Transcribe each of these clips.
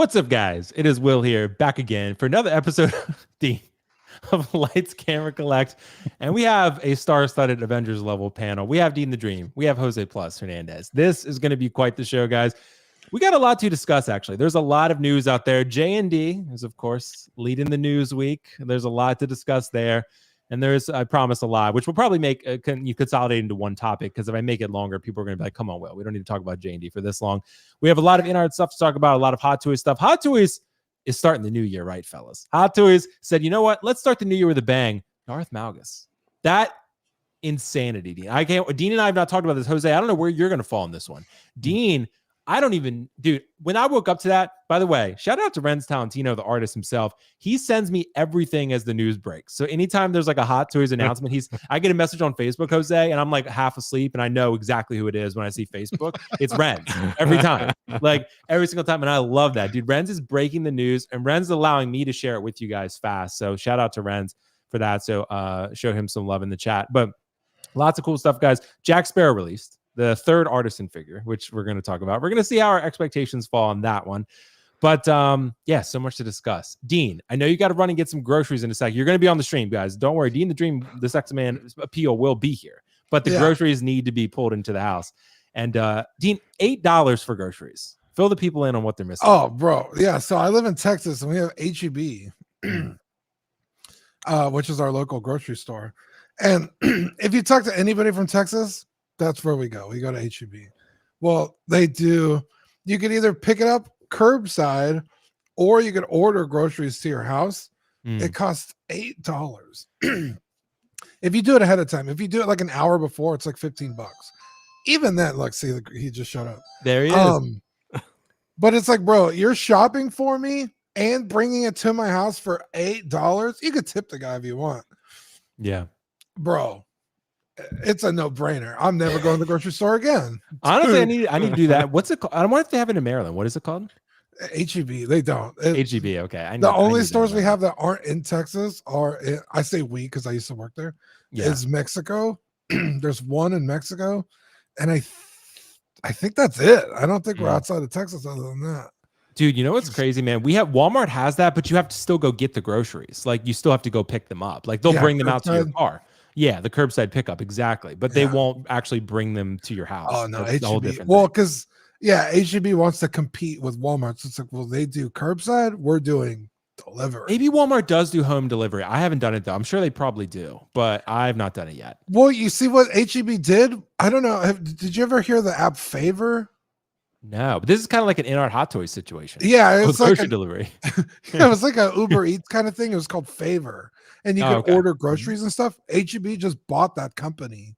What's up, guys? It is Will here, back again for another episode of Lights Camera Collect, and we have a star-studded Avengers level panel. We have Dean the Dream, we have Jose Plus Hernandez. This is going to be quite the show, guys. We got a lot to discuss, actually. There's a lot of news out there. JND is, of course, leading the news week. There's a lot to discuss there. And there's, I promise, a lot, which will probably make you consolidate into one topic, because if I make it longer, people are going to be like, come on, Will, we don't need to talk about JND for this long. We have a lot of InArt stuff to talk about, a lot of Hot Toys stuff. Hot Toys is starting the new year, right, fellas? Hot Toys said, you know what? Let's start the new year with a bang. Darth Malgus. That insanity, Dean. Dean and I have not talked about this. Jose, I don't know where you're going to fall on this one. Dean, I don't even, dude, when I woke up to that, by the way, shout out to Renz Talentino, the artist himself. He sends me everything as the news breaks. So anytime there's like a Hot Toys announcement, I get a message on Facebook, Jose, and I'm like half asleep and I know exactly who it is when I see Facebook. It's Renz every time, like every single time. And I love that, dude. Renz is breaking the news and Renz is allowing me to share it with you guys fast. So shout out to Renz for that. So show him some love in the chat, but lots of cool stuff, guys. Jack Sparrow released the third Artisan figure, which we're going to talk about. We're going to see how our expectations fall on that one. But yeah, so much to discuss. Dean, I know you got to run and get some groceries in a sec. You're going to be on the stream, guys. Don't worry. Dean the Dream, the Sex Man appeal will be here. But the groceries need to be pulled into the house. And Dean, $8 for groceries. Fill the people in on what they're missing. Oh, bro. Yeah, so I live in Texas and we have H-E-B, which is our local grocery store. And if you talk to anybody from Texas, that's where we go. We go to H-E-B. Well, they do. You could either pick it up curbside or you could order groceries to your house. It costs $8. If you do it ahead of time, if you do it like an hour before, it's like $15. Even then, look, see, he just showed up. There he is. But it's like, bro, you're shopping for me and bringing it to my house for $8. You could tip the guy if you want. Yeah. Bro, it's a no-brainer. I'm never going to the grocery store again. Honestly, I need to do that. What's it called? I don't want to have it in Maryland. What is it called? H-E-B. They don't. H-E-B. Okay. The only stores we have that aren't in Texas are, I say we because I used to work there, is Mexico. There's one in Mexico. And I think that's it. I don't think we're outside of Texas other than that. Dude, you know what's crazy, man? Walmart has that, but you have to still go get the groceries. Like, you still have to go pick them up. Like, they'll bring them out to your car. Yeah, the curbside pickup, exactly. But they won't actually bring them to your house. Oh, no, H-E-B. Well, because, H-E-B wants to compete with Walmart. So it's like, well, they do curbside. We're doing delivery. Maybe Walmart does do home delivery. I haven't done it, though. I'm sure they probably do, but I've not done it yet. Well, you see what H-E-B did? I don't know. Did you ever hear the app Favor? No, but this is kind of like an InArt Hot Toys situation. Yeah, it's like grocery delivery. It was like a Uber Eats kind of thing. It was called Favor. And you could order groceries and stuff. H-E-B just bought that company.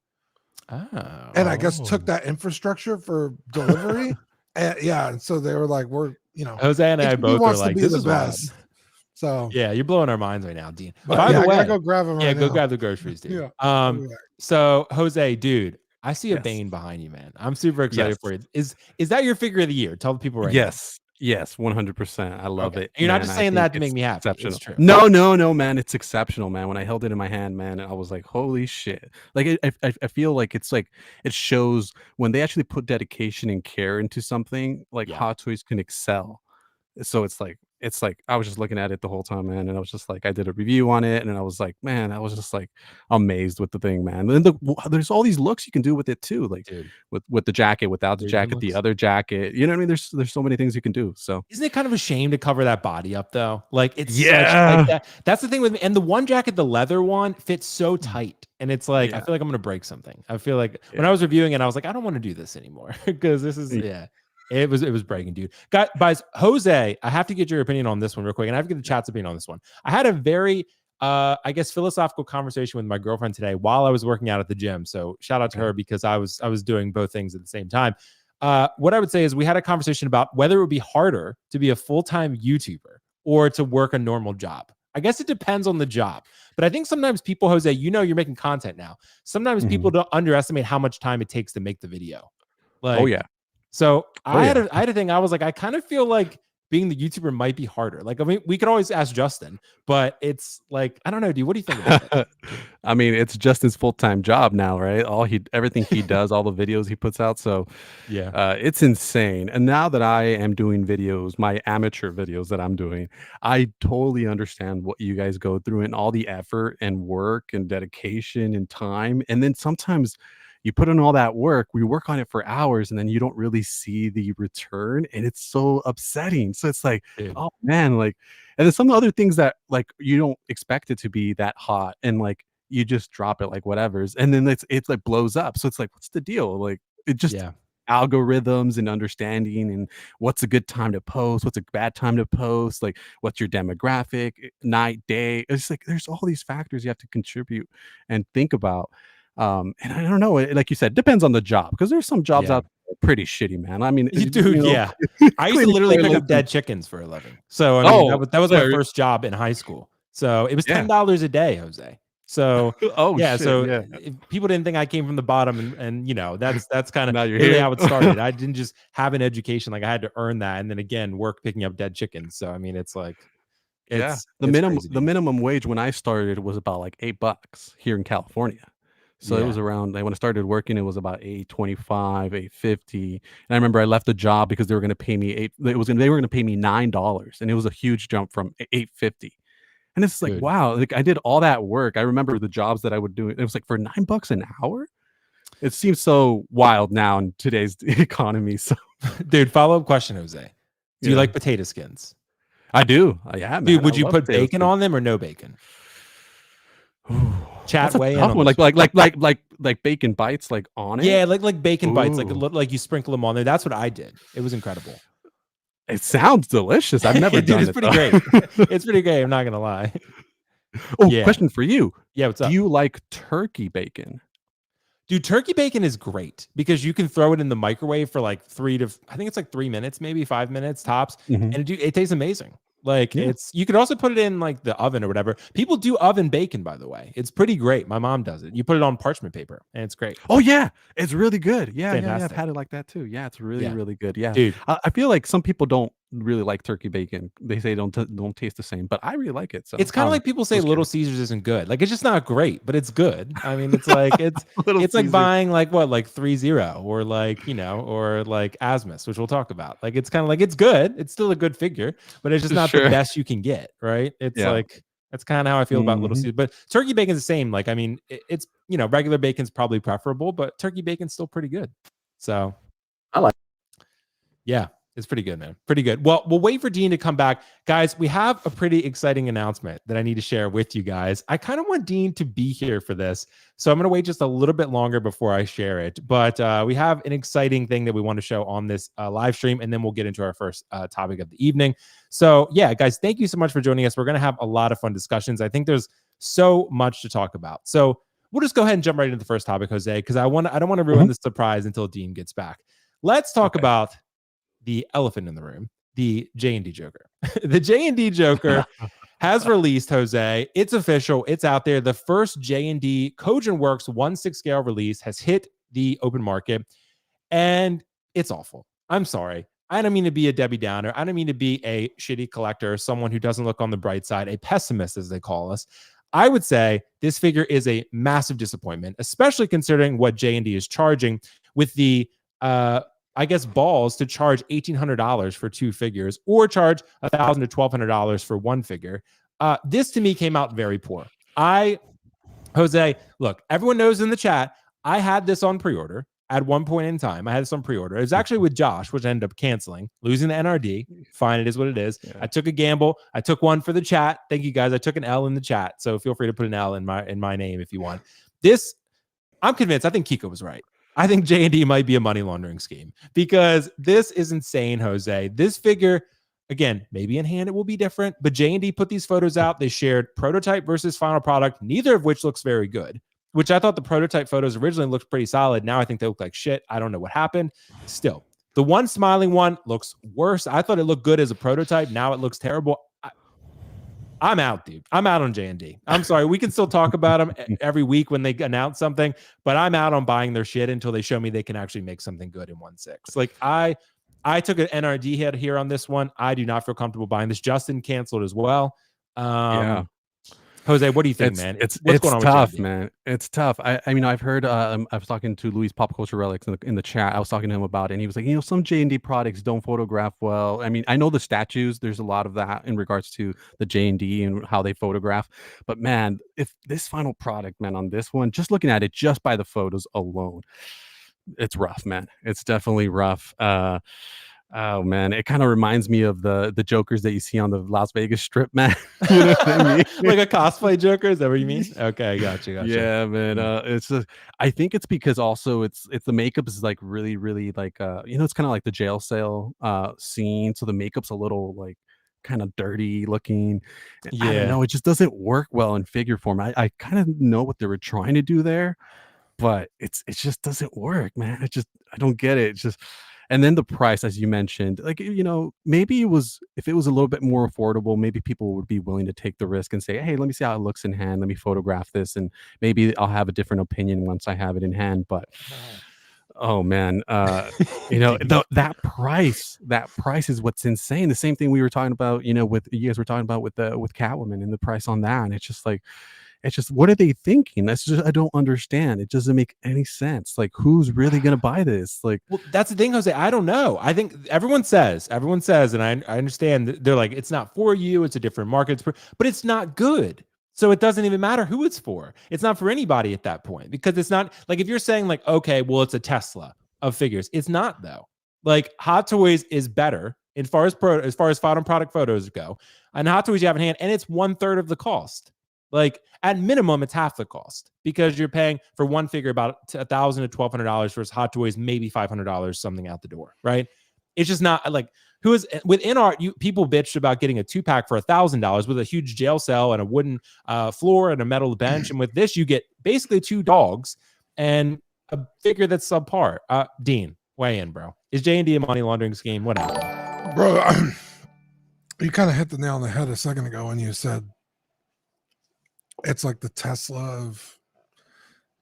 And I guess took that infrastructure for delivery. And so they were like, we're, Jose and I both are like, this is best. So yeah, you're blowing our minds right now, Dean. But by the way, I gotta go grab them. Go grab the groceries, dude. So Jose, dude, I see a Bane behind you, man. I'm super excited for you. Is that your figure of the year? Tell the people right now. Yes, 100%. I love it. You're not just saying that to make me happy. Exceptional. It's true. No, man. It's exceptional, man. When I held it in my hand, man, I was like, holy shit. Like, I feel like it's like, it shows when they actually put dedication and care into something, like Hot Toys can excel. So it's like I was just looking at it the whole time, man, and I was just like, I did a review on it, and I was like, man, I was just like amazed with the thing, man. And there's all these looks you can do with it too, like with the jacket, without the jacket, the other jacket. You know what I mean? There's so many things you can do. So isn't it kind of a shame to cover that body up though? Like it's such like that. That's the thing with me. And the one jacket, the leather one, fits so tight, and it's like I feel like I'm gonna break something. I feel like when I was reviewing it, I was like, I don't want to do this anymore because this is It was breaking, dude. Guys, Jose, I have to get your opinion on this one real quick, and I have to get the chat's opinion on this one. I had a very, I guess, philosophical conversation with my girlfriend today while I was working out at the gym. So shout out to her because I was doing both things at the same time. What I would say is we had a conversation about whether it would be harder to be a full-time YouTuber or to work a normal job. I guess it depends on the job. But I think sometimes people, Jose, you're making content now. Sometimes people don't underestimate how much time it takes to make the video. Like, so I had a thing. I was like, I kind of feel like being the YouTuber might be harder. Like, I mean, we could always ask Justin, but it's like, I don't know, dude. What do you think about it? I mean, it's just his full-time job now, right? Everything he does, all the videos he puts out. So Yeah. it's insane. And now that I am doing videos, my amateur videos that I'm doing, I totally understand what you guys go through and all the effort and work and dedication and time. And then sometimes you put in all that work, we work on it for hours, and then you don't really see the return. And it's so upsetting. So it's like, Dude. oh man, like, and then some other things that like you don't expect it to be that hot, and like you just drop it like whatever's, and then it's like blows up. So it's like, what's the deal? Like it just Yeah. algorithms and understanding and what's a good time to post, what's a bad time to post, like what's your demographic, night, day. It's like there's all these factors you have to contribute and think about. And I don't know, like you said, depends on the job, because there's some jobs Yeah. out there pretty shitty, man. I mean, Dude, yeah. I used to literally pick up dead chickens for a living. So I mean, that was my first job in high school. So it was $10 a day, Jose. So yeah, shit, so yeah. if people didn't think I came from the bottom, and you know, that's kind of Now you're really here. how it started. I didn't just have an education, like I had to earn that, and then again work picking up dead chickens. So I mean, it's like it's crazy, the minimum wage when I started was about like $8 here in California. So it was around, like when I started working, it was about 8.25, 8.50. And I remember I left the job because they were going to pay me they were going to pay me $9, and it was a huge jump from 8.50. And it's like, Dude. wow, like I did all that work. I remember the jobs that I would do. It was like for $9 an hour. It seems so wild now in today's economy. So, dude, follow-up question, Jose. Do you like potato skins? I do. Yeah, man. Dude, would I you love put potato bacon skins. on them or no bacon? Chat That's a way in tough on one. this. Like bacon bites like on it. Yeah, like bacon bites, Ooh. like you sprinkle them on there. That's what I did. It was incredible. It sounds delicious. I've never done Dude, it. it's pretty great. It's pretty great. I'm not gonna lie. Oh, Yeah. question for you. Yeah, what's up? Do you like turkey bacon? Dude, turkey bacon is great because you can throw it in the microwave for like 3 minutes, maybe 5 minutes tops, Mhm. and it tastes amazing. Like Yeah. you could also put it in like the oven or whatever. People do oven bacon, by the way. It's pretty great. My mom does it. You put it on parchment paper, and it's great. Oh yeah, it's really good. Yeah, I've Fantastic. had it like that too. Yeah, it's really, Yeah. really good. Yeah, Dude. I feel like some people don't really like turkey bacon. They say don't taste the same, but I really like it. So It's kind of like people say Little Caesars isn't good. Like it's just not great, but it's good. I mean, it's like it's like buying like 3-0 or like, you know, or like Asmus, which we'll talk about. Like it's kind of like it's good. It's still a good figure, but it's just not the best you can get, right? It's like that's kind of how I feel about Little Caesars. But turkey bacon's the same. Like I mean, it's, you know, regular bacon's probably preferable, but turkey bacon's still pretty good. So I like. Yeah. It's pretty good, man. Pretty good. Well, we'll wait for Dean to come back. Guys, we have a pretty exciting announcement that I need to share with you guys. I kind of want Dean to be here for this, so I'm going to wait just a little bit longer before I share it. But we have an exciting thing that we want to show on this live stream, and then we'll get into our first topic of the evening. So yeah, guys, thank you so much for joining us. We're going to have a lot of fun discussions. I think there's so much to talk about. So we'll just go ahead and jump right into the first topic, Jose, because I don't want to ruin the surprise until Dean gets back. Let's talk about the elephant in the room, the JND Joker. The JND Joker has released, Jose. It's official. It's out there. The first JND Cogent Works 1/6 scale release has hit the open market, and it's awful. I'm sorry. I don't mean to be a Debbie Downer. I don't mean to be a shitty collector, someone who doesn't look on the bright side, a pessimist, as they call us. I would say this figure is a massive disappointment, especially considering what JND is charging with the I guess balls to charge $1,800 for 2 figures or charge $1,000 to $1,200 for 1 figure. This to me came out very poor. Jose, look, everyone knows in the chat, I had this on pre-order at one point in time. I had this on pre-order. It was actually with Josh, which I ended up canceling, losing the NRD. Fine, it is what it is. Yeah. I took a gamble. I took one for the chat. Thank you guys. I took an L in the chat, so feel free to put an L in my name if you want. This, I'm convinced. I think Kiko was right. I think JND might be a money laundering scheme because this is insane, Jose. This figure, again, maybe in hand it will be different, but JND put these photos out. They shared prototype versus final product, neither of which looks very good, which I thought the prototype photos originally looked pretty solid. Now I think they look like shit. I don't know what happened. Still, the one smiling one looks worse. I thought it looked good as a prototype. Now it looks terrible. I'm out, dude. I'm out on JND. I'm sorry. We can still talk about them every week when they announce something, but I'm out on buying their shit until they show me they can actually make something good in 1/6. Like I took an NRD hit here on this one. I do not feel comfortable buying this. Justin canceled as well. Jose, what do you think, man? It's What's going on tough, with JND? man. It's tough. I mean, I've heard. I was talking to Luis Pop Culture Relics in the chat. I was talking to him about it, and he was like, some JND products don't photograph well. I mean, I know the statues. There's a lot of that in regards to the JND and how they photograph. But man, if this final product, man, on this one, just looking at it just by the photos alone, it's rough, man. It's definitely rough. Oh man, it kind of reminds me of the Jokers that you see on the Las Vegas Strip, man. You know what I mean? Like a cosplay Joker? Is that what you mean? Okay, gotcha. Yeah, man. It's I think it's because also it's the makeup is like really like it's kind of like the jail cell scene, so the makeup's a little like kind of dirty looking. I don't Yeah. know, it just doesn't work well in figure form. I kind of know what they were trying to do there, but it just doesn't work, man. I don't get it. It's just, and then the price, as you mentioned, like, maybe if it was a little bit more affordable, maybe people would be willing to take the risk and say, hey, let me see how it looks in hand. Let me photograph this. And maybe I'll have a different opinion once I have it in hand. But oh man, that price is what's insane. The same thing we were talking about, with you guys were talking about with Catwoman and the price on that. And it's just, what are they thinking? That's just, I don't understand. It doesn't make any sense. Like, who's really going to buy this? Like, well, that's the thing, Jose. I don't know. I think everyone says, and I understand they're like, it's not for you. It's a different market, but it's not good. So it doesn't even matter who it's for. It's not for anybody at that point, because it's not like, if you're saying like, okay, well, it's a Tesla of figures. It's not though. Like Hot Toys is better as far as final product photos go. And Hot Toys you have in hand, and it's 1/3 of the cost. Like at minimum, it's half the cost, because you're paying for one figure about $1,000 to $1,200 versus Hot Toys, maybe $500, something out the door, right? It's just not like, who is with InArt. People bitched about getting a 2-pack for $1,000 with a huge jail cell and a wooden floor and a metal bench, and with this you get basically 2 dogs and a figure that's subpar. Dean, weigh in, bro. Is JND a money laundering scheme? What happened, bro? You kind of hit the nail on the head a second ago when you said it's like the Tesla of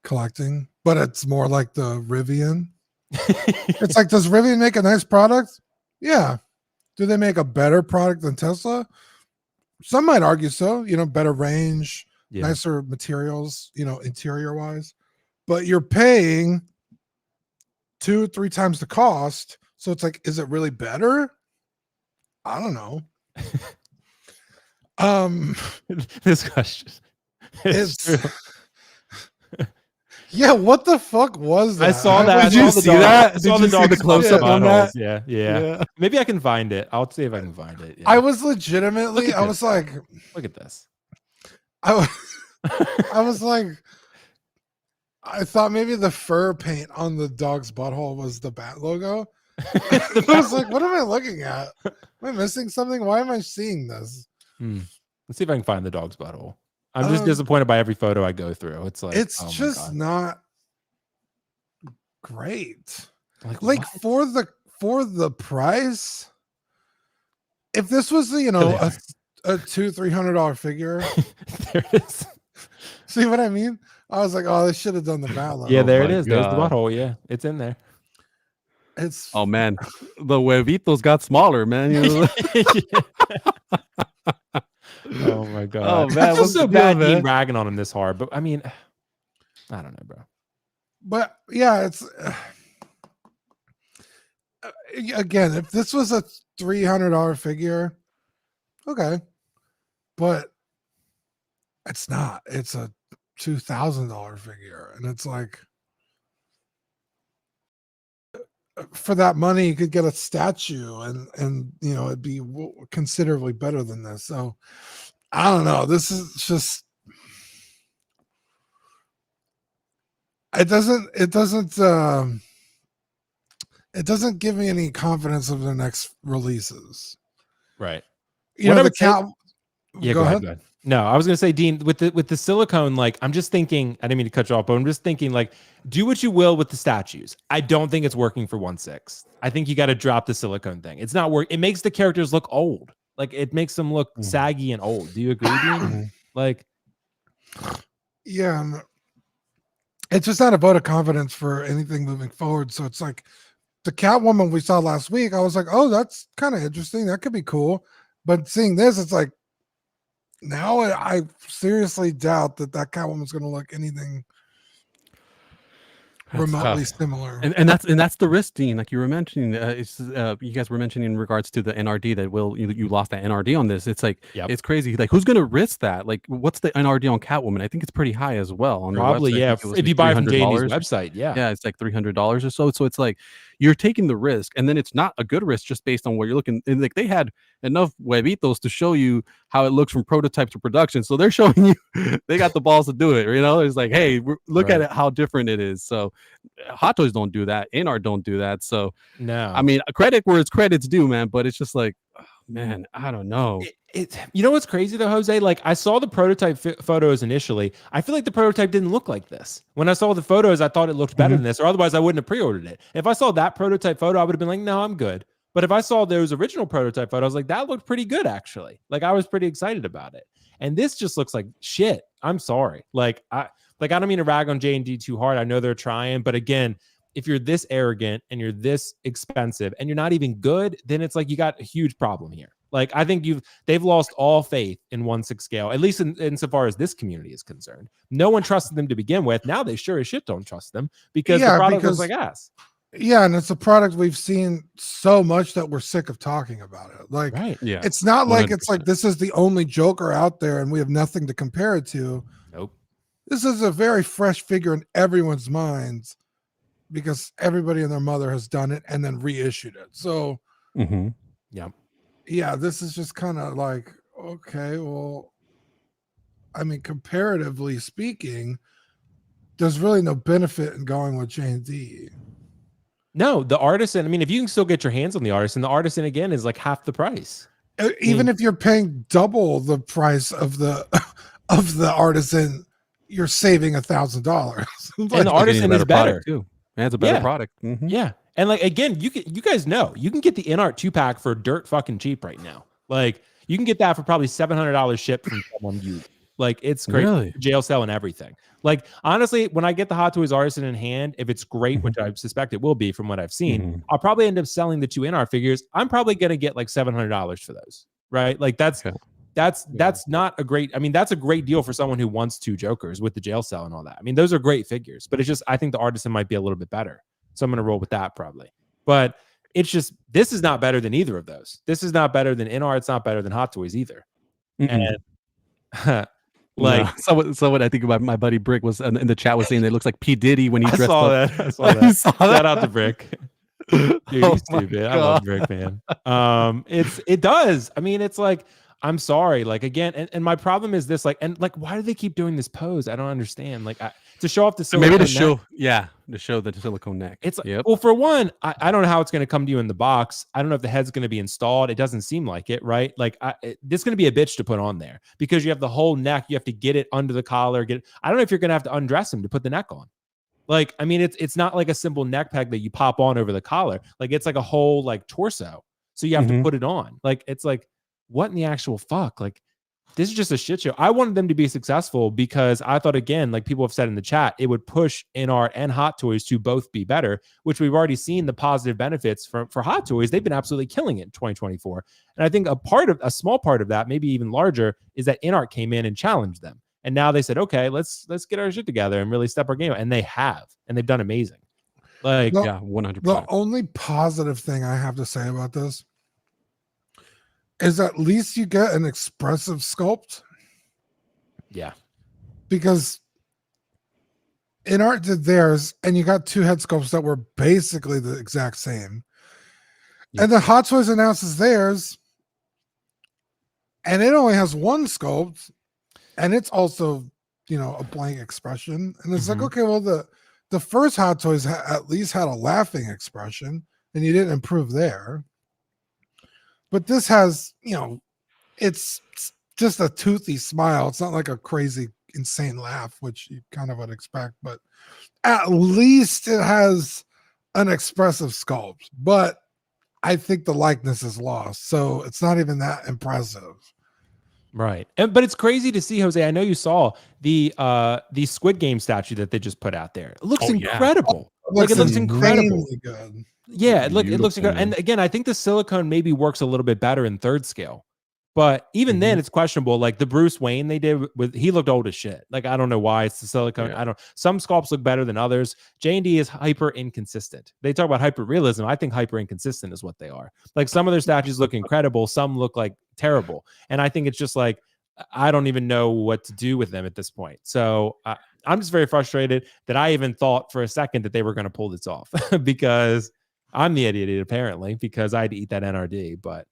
collecting, but it's more like the Rivian. It's like, does Rivian make a nice product? Yeah. Do they make a better product than Tesla? Some might argue so, better range, nicer materials, interior wise, but you're paying 2-3 times the cost. So it's like, is it really better? I don't know. This question. It's yeah, what the fuck was that? I saw that. Did you see that? I saw Did you see the close-up on that? Yeah. Maybe I can find it. I'll see if I can find it. Yeah. I was legitimately, I was like, look at this. I was like, I thought maybe the fur paint on the dog's butthole was the bat logo. I was like, what am I looking at? Am I missing something? Why am I seeing this? Let's see if I can find the dog's butthole. I'm just disappointed by every photo I go through. It's like, it's just not great. Like for the price, if this was a $200-$300 figure, there it is. See what I mean? I was like, oh, they should have done the bat logo. Yeah, there it is. God. There's the butthole. Yeah, it's in there. It's oh man, the huevitos got smaller, man. Oh my god! Oh man, I feel so bad being ragging on him this hard, but I mean, I don't know, bro. But yeah, it's again, if this was a $300 figure, okay, but it's not. It's a $2,000 figure, and it's like, for that money, you could get a statue, and it'd be considerably better than this. So I don't know. This is just, it doesn't give me any confidence of the next releases. Right. The cat. Yeah, go ahead. No, I was gonna say, Dean, with the silicone, like, I'm just thinking, I didn't mean to cut you off, but I'm just thinking, like, do what you will with the statues. I don't think it's working for 1/6. I think you got to drop the silicone thing. It's not work. It makes the characters look old. Like, it makes them look saggy and old. Do you agree, Dean? Like, yeah, it's just not a vote of confidence for anything moving forward. So it's like the Catwoman we saw last week. I was like, oh, that's kind of interesting. That could be cool. But seeing this, it's like, now I seriously doubt that Catwoman's going to look anything remotely similar. And that's the risk, Dean. Like you were mentioning, you guys were mentioning in regards to the NRD that you lost that NRD on this. It's like it's crazy. Like who's gonna risk that? Like what's the NRD on Catwoman? I think it's pretty high as well on Probably, their website. yeah. If you buy it from JND's website, yeah, it's like $300 or so. So it's like you're taking the risk, and then it's not a good risk just based on where you're looking. And like they had enough huevitos to show you how it looks from prototype to production, so they're showing you they got the balls to do it. You know, it's like, hey, look at it, how different it is. So Hot Toys don't do that, InArt don't do that. So no, I mean, credit where it's credit's due, man. But it's just like, oh, man, I don't know. You know what's crazy though, Jose? Like I saw the prototype photos initially. I feel like the prototype didn't look like this. When I saw the photos, I thought it looked better than this, or otherwise I wouldn't have pre-ordered it. If I saw that prototype photo, I would have been like, no, I'm good. But if I saw those original prototype photos, like that looked pretty good actually. Like I was pretty excited about it. And this just looks like shit. I'm sorry. Like I don't mean to rag on JND too hard. I know they're trying, but again, if you're this arrogant and you're this expensive and you're not even good, then it's like you got a huge problem here. Like I think they've lost all faith in 1/6 scale, at least insofar as this community is concerned. No one trusted them to begin with. Now they sure as shit don't trust them because the product looks like ass. Yeah, and it's a product we've seen so much that we're sick of talking about it. Like, it's not like 100%. It's like this is the only Joker out there and we have nothing to compare it to. Nope. This is a very fresh figure in everyone's minds because everybody and their mother has done it and then reissued it. So, yeah, this is just kind of like, okay, well, I mean, comparatively speaking, there's really no benefit in going with JND. No, the Artisan, I mean, if you can still get your hands on the Artisan again is like half the price. Even if you're paying double the price of the Artisan, you're saving $1,000. And the Artisan is better too. And it's a better product. Yeah. And like again, you guys know you can get the InArt 2-pack for dirt fucking cheap right now. Like you can get that for probably $700 shipped from someone you like. It's great, really? Jail cell and everything. Like honestly, when I get the Hot Toys Artisan in hand, if it's great, which I suspect it will be from what I've seen, I'll probably end up selling the 2 InArt figures. I'm probably gonna get like $700 for those, right? Like that's not a great. I mean, that's a great deal for someone who wants 2 Jokers with the jail cell and all that. I mean, those are great figures, but it's just I think the Artisan might be a little bit better. So I'm going to roll with that probably. But it's just, this is not better than either of those. This is not better than InArt. It's not better than Hot Toys either. And like, someone I think about my buddy Brick was in the chat was saying that it looks like P. Diddy when he dressed up. I saw that. Shout out to Brick. Dude, he's stupid. I love Brick, man. It does. I mean, it's like, I'm sorry. Like again, and my problem is this, like, and like, why do they keep doing this pose? I don't understand. Like to show off the silicone maybe to neck. show the silicone neck. It's well, for one, I don't know how it's going to come to you in the box. I don't know if the head's going to be installed. It doesn't seem like it, right? Like this is going to be a bitch to put on there because you have the whole neck. You have to get it under the collar. I don't know if you're going to have to undress him to put the neck on. Like, I mean, it's not like a simple neck peg that you pop on over the collar. Like it's like a whole like torso. So you have to put it on. Like it's like, what in the actual fuck? Like this is just a shit show. I wanted them to be successful because I thought, again, like people have said in the chat, it would push InArt and Hot Toys to both be better, which we've already seen the positive benefits for Hot Toys. They've been absolutely killing it in 2024. And I think a small part of that, maybe even larger, is that InArt came in and challenged them. And now they said, okay, let's get our shit together and really step our game up. And they have, and they've done amazing. Like, yeah, 100%. The only positive thing I have to say about this is at least you get an expressive sculpt. Yeah. Because InArt did theirs, and you got 2 head sculpts that were basically the exact same. Yeah. And then Hot Toys announces theirs, and it only has 1 sculpt, and it's also, a blank expression. And it's like, okay, well, the first Hot Toys at least had a laughing expression, and you didn't improve there. But this has, it's just a toothy smile. It's not like a crazy, insane laugh, which you kind of would expect. But at least it has an expressive sculpt. But I think the likeness is lost. So it's not even that impressive. Right. But it's crazy to see, Jose. I know you saw the Squid Game statue that they just put out there. It looks incredible. Yeah. It looks incredible. Good. Yeah, it looks incredible. And again, I think the silicone maybe works a little bit better in 3rd scale. But even then, it's questionable. Like the Bruce Wayne they did he looked old as shit. Like I don't know why it's the silicone. Yeah. Some sculpts look better than others. JND is hyper inconsistent. They talk about hyper realism. I think hyper inconsistent is what they are. Like some of their statues look incredible. Some look like terrible. And I think it's just like I don't even know what to do with them at this point. So I'm just very frustrated that I even thought for a second that they were going to pull this off because I'm the idiot apparently because I had to eat that NRD. But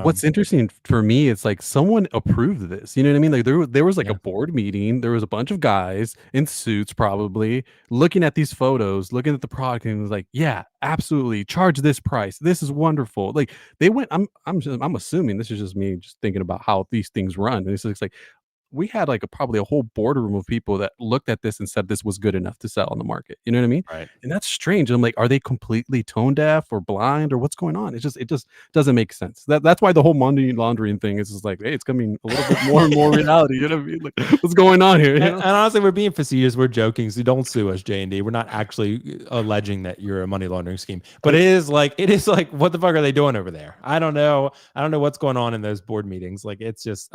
what's interesting for me, it's like someone approved this. You know what I mean? Like there was like a board meeting. There was a bunch of guys in suits probably looking at these photos, looking at the product, and it was like, yeah, absolutely, charge this price. This is wonderful. Like they went. I'm assuming this is just me just thinking about how these things run. And it's like we had like probably a whole boardroom of people that looked at this and said this was good enough to sell on the market. You know what I mean? Right. And that's strange. I'm like, are they completely tone deaf or blind or what's going on? It just doesn't make sense. That's why the whole money laundering thing is just like, hey, it's coming a little bit more and more reality. You know what I mean? Like, what's going on here? You know? And honestly, we're being facetious. We're joking. So don't sue us, JND. We're not actually alleging that you're a money laundering scheme. But it is like, what the fuck are they doing over there? I don't know. I don't know what's going on in those board meetings. Like, it's just,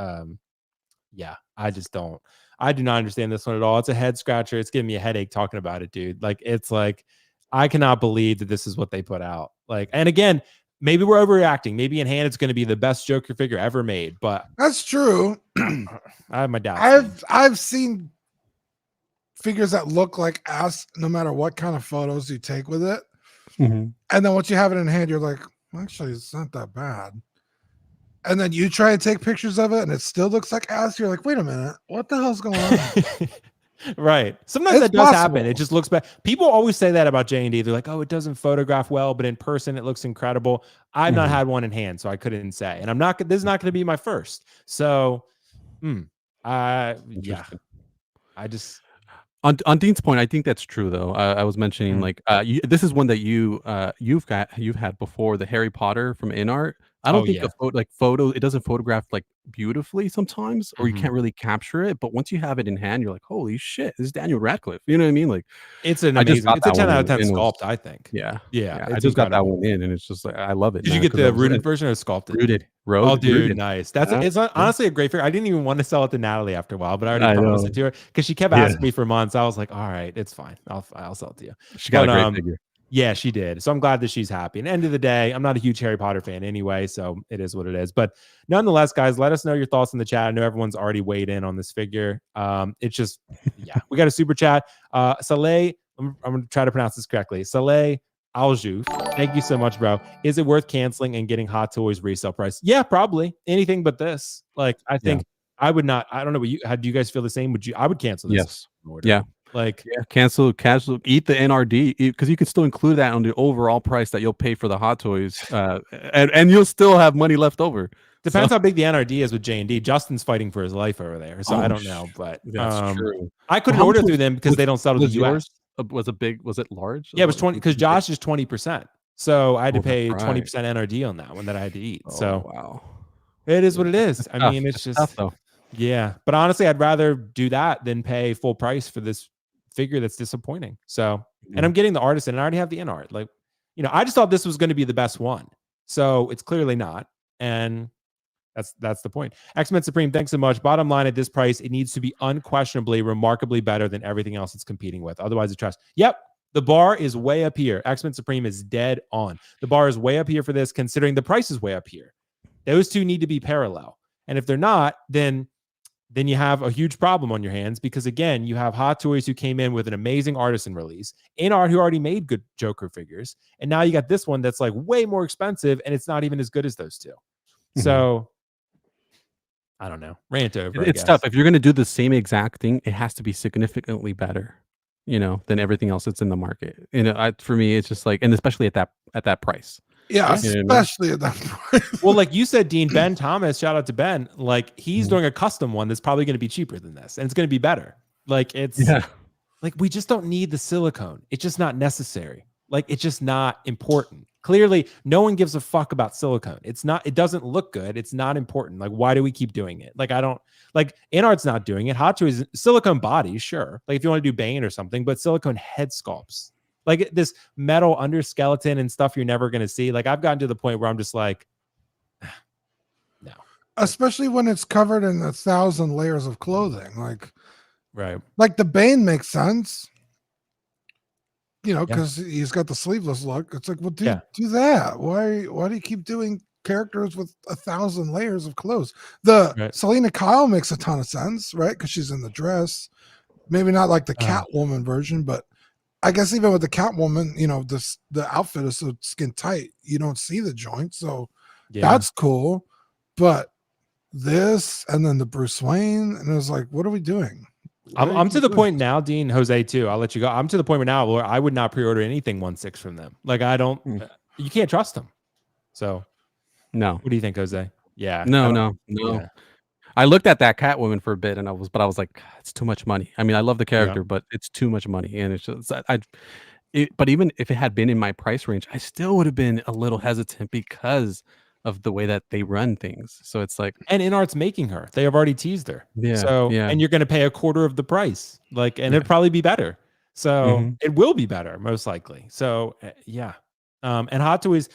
yeah, I do not understand this one at all. It's a head scratcher. It's giving me a headache talking about it, dude. Like, it's like, I cannot believe that this is what they put out. Like, and again, maybe we're overreacting. Maybe in hand, it's going to be the best Joker figure ever made, but that's true. I have my doubts. I've seen figures that look like ass no matter what kind of photos you take with it. And then once you have it in hand, you're like, actually, it's not that bad. And then you try to take pictures of it and it still looks like ass. You're like, wait a minute, what the hell's going on? Right. Sometimes that does happen. It just looks bad. People always say that about JND. They're like, oh, it doesn't photograph well, but in person it looks incredible. I've not had one in hand, so I couldn't say. And this is not going to be my first. So yeah. I just on Dean's point, I think that's true though. I was mentioning like this is one that you've had before, the Harry Potter from InArt. I don't think it doesn't photograph like beautifully sometimes, or you can't really capture it. But once you have it in hand, you're like, holy shit, this is Daniel Radcliffe. You know what I mean? Like it's an amazing, it's a 10 out of 10 sculpt, I think. Yeah. I just got that one in, and it's just like I love it. Did you get the rooted version or sculpted? Rooted. Oh, dude, nice. It's honestly a great figure. I didn't even want to sell it to Natalie after a while, but I already promised it to her because she kept asking me for months. I was like, all right, it's fine. I'll sell it to you. She got a great figure. Yeah, she did. So I'm glad that she's happy. And end of the day, I'm not a huge Harry Potter fan anyway, so it is what it is. But nonetheless, guys, let us know your thoughts in the chat. I know everyone's already weighed in on this figure. It's just, we got a super chat. Saleh, I'm going to try to pronounce this correctly. Saleh Aljuf, thank you so much, bro. Is it worth canceling and getting Hot Toys resale price? Yeah, probably. Anything but this. Like, I think I would not. I don't know. How do you guys feel the same? I would cancel this. Yes. Yeah. Like cancel, eat the NRD because you can still include that on the overall price that you'll pay for the Hot Toys, and you'll still have money left over. Depends how big the NRD is with JND. Justin's fighting for his life over there, so I don't know, but that's true. I couldn't order through them because they don't sell to the US. Was it large? Yeah, it was 20 because Josh is 20%, so I had to pay 20% NRD on that one that I had to eat. So wow, it is what it is. I mean, it's just tough, yeah. But honestly, I'd rather do that than pay full price for this figure that's disappointing. So, and I'm getting the Artisan, and I already have the InArt. Like, I just thought this was going to be the best one. So it's clearly not, and that's the point. X-Men Supreme, thanks so much. Bottom line, at this price, it needs to be unquestionably, remarkably better than everything else it's competing with. Otherwise, it's trash. Yep, the bar is way up here. X-Men Supreme is dead on. The bar is way up here for this, considering the price is way up here. Those two need to be parallel, and if they're not, then you have a huge problem on your hands because, again, you have Hot Toys who came in with an amazing Artisan release, InArt who already made good Joker figures, and now you got this one that's like way more expensive, and it's not even as good as those two. So, I don't know. Rant over. It's tough. If you're going to do the same exact thing, it has to be significantly better, than everything else that's in the market. For me, it's just like, and especially at that price. Yeah, especially at that price. Well, like you said, Dean, Ben Thomas, shout out to Ben. Like he's doing a custom one that's probably going to be cheaper than this, and it's going to be better. Like like we just don't need the silicone. It's just not necessary. Like it's just not important. Clearly, no one gives a fuck about silicone. It doesn't look good. It's not important. Like, why do we keep doing it? Like, I don't like InArt's not doing it. Hot Toys, silicone bodies, sure. Like if you want to do Bane or something, but silicone head sculpts. Like this metal under skeleton and stuff you're never going to see. Like I've gotten to the point where I'm just like, no. especially when it's covered in 1,000 layers of clothing. Right. Like the Bane makes sense, you know, Yeah. because he's got the sleeveless look. It's like, well, do Yeah. do that. Why do you keep doing characters with 1,000 layers of clothes? The Right. Selena Kyle makes a ton of sense, right? Because she's in the dress. Maybe not like the Catwoman version, but I guess even with the Catwoman, you know, the outfit is so skin tight, you don't see the joint. So that's cool. But this and then the Bruce Wayne, and it was like, what are we doing? I'm to the point now, Dean, Jose too. I'll let you go. I'm to the point now where I would not pre-order anything 1/6 from them. Like I don't, you can't trust them. So no. What do you think, Jose? Yeah. No. Yeah. I looked at that Catwoman for a bit, and I was like, it's too much money. I mean, I love the character, but it's too much money, and it's just but even if it had been in my price range, I still would have been a little hesitant because of the way that they run things. So it's like, and InArt's making her. They have already teased her. And you're going to pay a quarter of the price, it'd probably be better. So it will be better, most likely. So yeah. And Hot Toys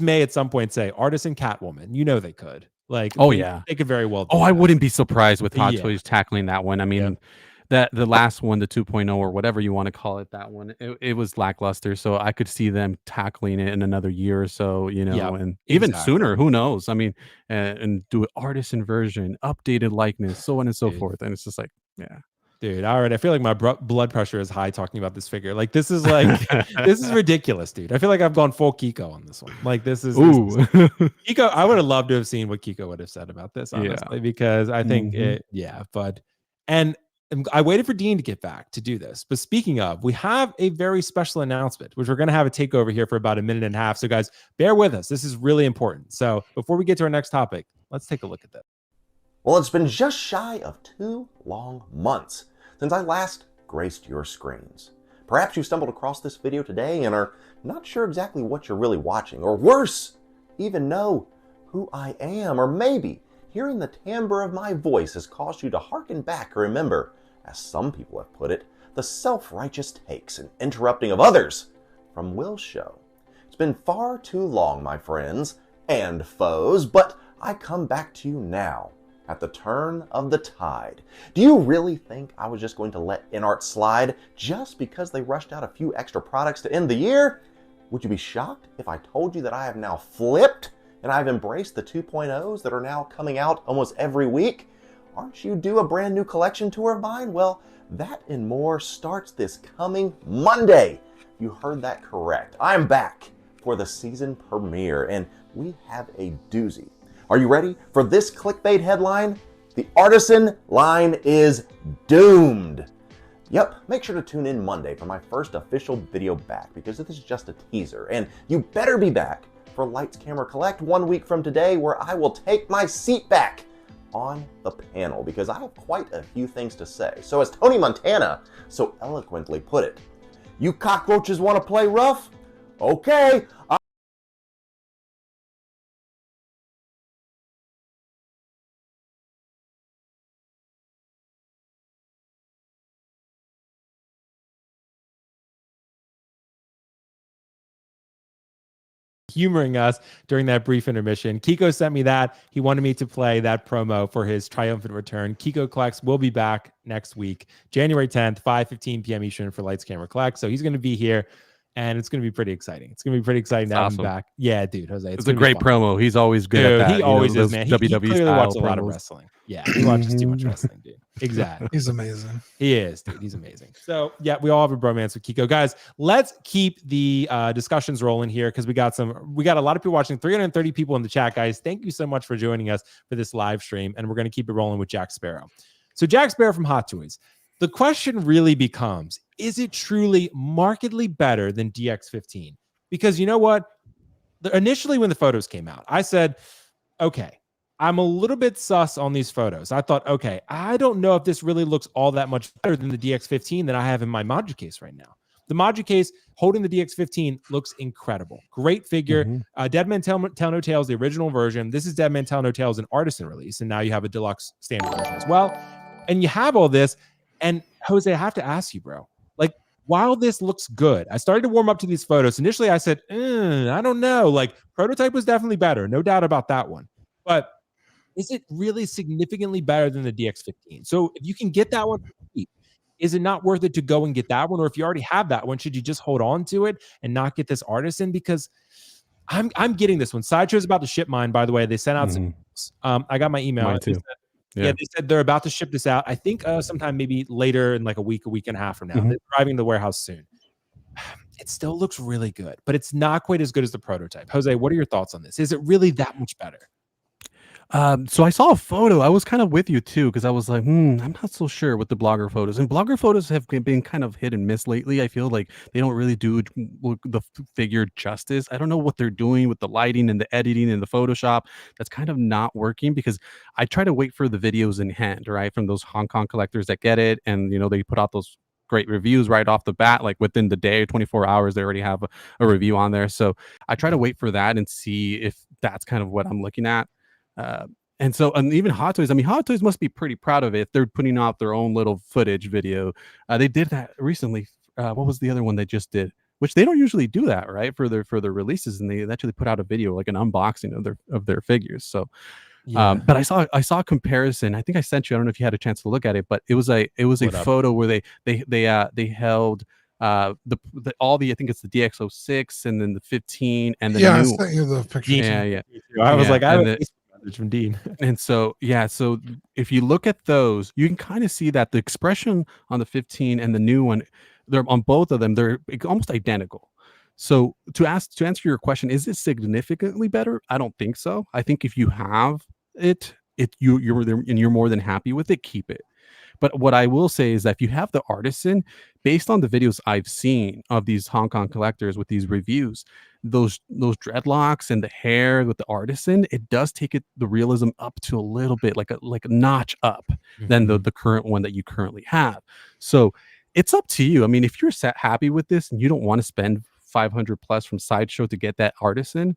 may at some point say Artisan Catwoman. You know they could. They could very well do I that. wouldn't be surprised with Hot Toys tackling that one. I mean, that the last one, the 2.0 or whatever you want to call it, that one, it was lackluster. So I could see them tackling it in another year or so, you know, and even sooner, who knows? I mean, and do an artisan version, updated likeness, so on and so forth. And it's just like, dude, all right. I feel like my blood pressure is high talking about this figure. This is this is ridiculous, dude. I feel like I've gone full Kiko on this one. This is Kiko. I would have loved to have seen what Kiko would have said about this, honestly, because I think and I waited for Dean to get back to do this. But speaking of, we have a very special announcement, which we're going to have a takeover here for about a minute and a half. So guys, bear with us. This is really important. So before we get to our next topic, let's take a look at that. Well, it's been just shy of 2 long months since I last graced your screens. Perhaps you stumbled across this video today and are not sure exactly what you're really watching, or worse, even know who I am, or maybe hearing the timbre of my voice has caused you to hearken back or remember, as some people have put it, the self-righteous takes and interrupting of others from Will's show. It's been far too long, my friends and foes, but I come back to you now at the turn of the tide. Do you really think I was just going to let InArt slide just because they rushed out a few extra products to end the year? Would you be shocked if I told you that I have now flipped and I've embraced the 2.0s that are now coming out almost every week? Aren't you due a brand new collection tour of mine? Well, that and more starts this coming Monday. You heard that correct. I'm back for the season premiere, and we have a doozy. Are you ready for this clickbait headline? The Artisan line is doomed. Yep, make sure to tune in Monday for my first official video back, because this is just a teaser, and you better be back for Lights Camera Collect 1 week from today, where I will take my seat back on the panel, because I have quite a few things to say. So as Tony Montana so eloquently put it, you cockroaches want to play rough? Okay. Humoring us during that brief intermission. Kiko sent me that. He wanted me to play that promo for his triumphant return. Kiko Collects will be back next week, January 10th, 5:15 p.m. Eastern for Lights Camera Collect. So he's going to be here, and it's going to be pretty exciting. It's going to be pretty exciting to have him back. Yeah, dude, Jose. It's a great promo. He's always good at that. He always is, man. He clearly watches a lot of promos. wrestling. Yeah, he watches too much wrestling, dude. Exactly. He's amazing. He is, dude. He's amazing. So yeah, we all have a bromance with Kiko. Guys, let's keep the discussions rolling here, because we got a lot of people watching, 330 people in the chat, guys. Thank you so much for joining us for this live stream, and we're going to keep it rolling with Jack Sparrow. So Jack Sparrow from Hot Toys. The question really becomes, is it truly markedly better than DX15? Because you know what? Initially, when the photos came out, I said, okay, I'm a little bit sus on these photos. I thought, okay, I don't know if this really looks all that much better than the DX15 that I have in my Module case right now. The Module case holding the DX15 looks incredible. Great figure. Dead Man Tell No Tales, the original version. This is Dead Man Tell No Tales, an Artisan release, and now you have a deluxe standard version as well. And you have all this. And Jose, I have to ask you, bro, while this looks good, I started to warm up to these photos. Initially, I said, I don't know. Prototype was definitely better. No doubt about that one. But is it really significantly better than the DX15? So if you can get that one, is it not worth it to go and get that one? Or if you already have that one, should you just hold on to it and not get this Artisan? Because I'm getting this one. Sideshow's about to ship mine, by the way. They sent out some. I got my email. Mine too. Yeah, they said they're about to ship this out. I think sometime maybe later in like a week and a half from now. They're driving to the warehouse soon. It still looks really good, but it's not quite as good as the prototype. Jose, what are your thoughts on this? Is it really that much better? So I saw a photo. I was kind of with you too, because I was like, I'm not so sure with the blogger photos. And blogger photos have been kind of hit and miss lately. I feel like they don't really do the figure justice. I don't know what they're doing with the lighting and the editing and the Photoshop. That's kind of not working, because I try to wait for the videos in hand, right, from those Hong Kong collectors that get it, and they put out those great reviews right off the bat, like within the day, 24 hours, they already have a review on there. So I try to wait for that and see if that's kind of what I'm looking at. And even Hot Toys, I mean, Hot Toys must be pretty proud of it if they're putting out their own little footage video. They did that recently. What was the other one they just did? Which they don't usually do that, right? For their releases, and they actually put out a video, like an unboxing of their figures. So, but I saw a comparison. I think I sent you. I don't know if you had a chance to look at it, but it was a photo where they held all the, I think it's the DX06 and then the 15 and the new. I sent you the picture. Yeah. I was like, I have a from Dean. And so if you look at those, you can kind of see that the expression on the 15 and the new one, they're on both of them, they're almost identical. So to answer your question, is it significantly better? I don't think so. I think if you have you're more than happy with it, keep it. But what I will say is that if you have the Artisan, based on the videos I've seen of these Hong Kong collectors with these reviews, those dreadlocks and the hair with the Artisan, it does take the realism up to a little bit, like a notch up than the current one that you currently have. So it's up to you. I mean, if you're happy with this and you don't want to spend 500 plus from Sideshow to get that Artisan,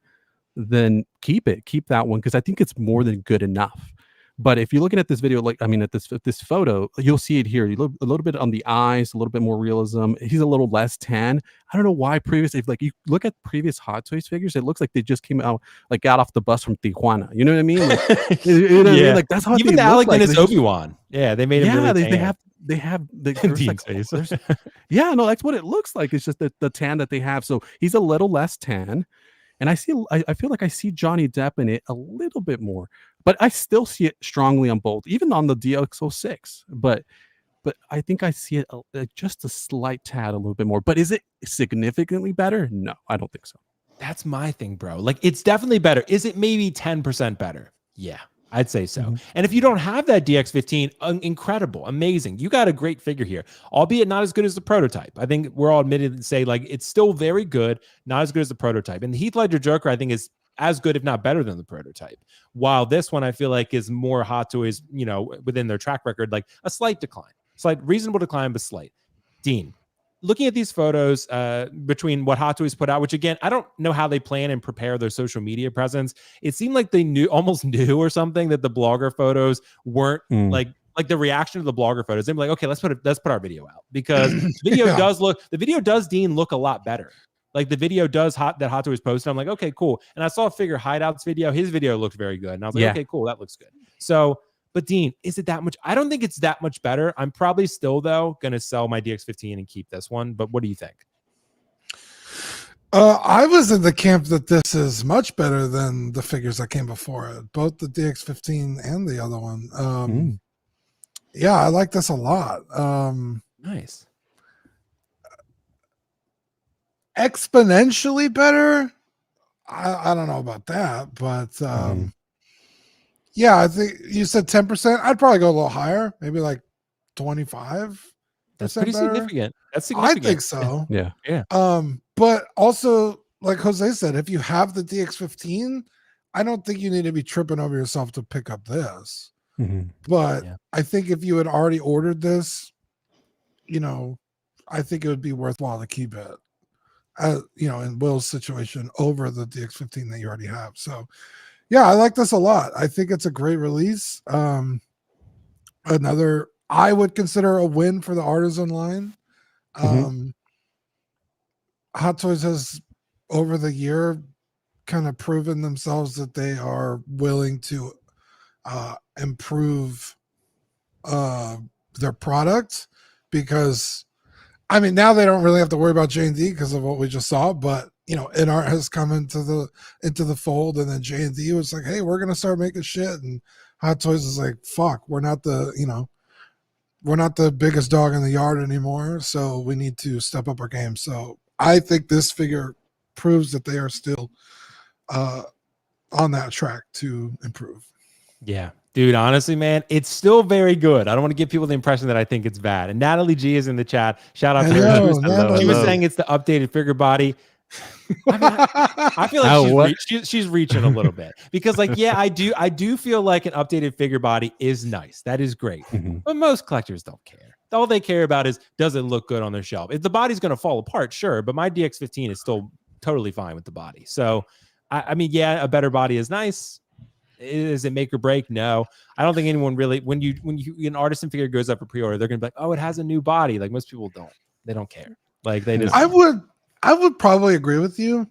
then keep that one, because I think it's more than good enough. But if you're looking at this video, at this photo, you'll see it here. You look a little bit on the eyes, a little bit more realism. He's a little less tan. I don't know why if you look at previous Hot Toys figures, it looks like they just came out, like got off the bus from Tijuana. You know what I mean? Like, you know what I mean? Like, that's how even they the look like. is Obi-Wan. Yeah, they made him really tan. They have face. Yeah, no, that's what it looks like. It's just the tan that they have. So he's a little less tan. And I feel like I see Johnny Depp in it a little bit more, but I still see it strongly on both, even on the DX06. But I think I see it just a slight tad a little bit more. But is it significantly better? No, I don't think so. That's my thing, bro. Like, it's definitely better. Is it maybe 10% better? Yeah, I'd say so. And if you don't have that DX15, incredible, amazing. You got a great figure here, albeit not as good as the prototype. I think we're all admitted and say, like, it's still very good, not as good as the prototype. And the Heath Ledger Joker, I think, is as good, if not better, than the prototype. While this one, I feel like, is more Hot Toys, within their track record, like a slight decline, reasonable decline, but slight. Dean, looking at these photos between what Hot Toys put out, which again, I don't know how they plan and prepare their social media presence. It seemed like they almost knew or something that the blogger photos weren't like the reaction to the blogger photos. They're like, okay, let's put our video out, because the video does Dean look a lot better. Like, the video does that Hot Toys posted. I'm like, okay, cool. And I saw a Figure Hideouts video. His video looked very good. And I was like, okay, cool. That looks good. So, but Dean, is it that much? I don't think it's that much better. I'm probably still, though, going to sell my DX15 and keep this one. But what do you think? I was in the camp that this is much better than the figures that came before it, both the DX15 and the other one. Yeah, I like this a lot. Nice. Exponentially better? I don't know about that, but yeah, I think you said 10%. I'd probably go a little higher, maybe like 25. That's pretty better. Significant. That's significant. I think so. Yeah. But also, like Jose said, if you have the DX15, I don't think you need to be tripping over yourself to pick up this. But I think if you had already ordered this, I think it would be worthwhile to keep it. In Will's situation, over the DX15 that you already have. So yeah, I like this a lot. I think it's a great release. Another, I would consider a win for the Artisan line. Hot Toys has, over the year, kind of proven themselves that they are willing to improve their product, because I mean now they don't really have to worry about JND because of what we just saw, but you know, InArt has come into the fold, and then JND was like, hey, we're gonna start making shit, and Hot Toys is like, fuck, we're not the biggest dog in the yard anymore, so we need to step up our game. So I think this figure proves that they are still on that track to improve. Yeah, dude, honestly, man, it's still very good. I don't want to give people the impression that I think it's bad. And Natalie G is in the chat. Shout out to her. She was saying it's the updated figure body. I mean, I feel like she's reaching a little bit, because like, yeah, I do feel like an updated figure body is nice. That is great. But most collectors don't care. All they care about is, does it look good on their shelf? If the body's going to fall apart, sure, but my DX15 is still totally fine with the body. So I mean, yeah, a better body is nice. Is it make or break? No, I don't think anyone really, when an Artisan figure goes up for pre-order, they're gonna be like, oh, it has a new body. Like, most people they don't care. Like, they just, I would probably agree with you,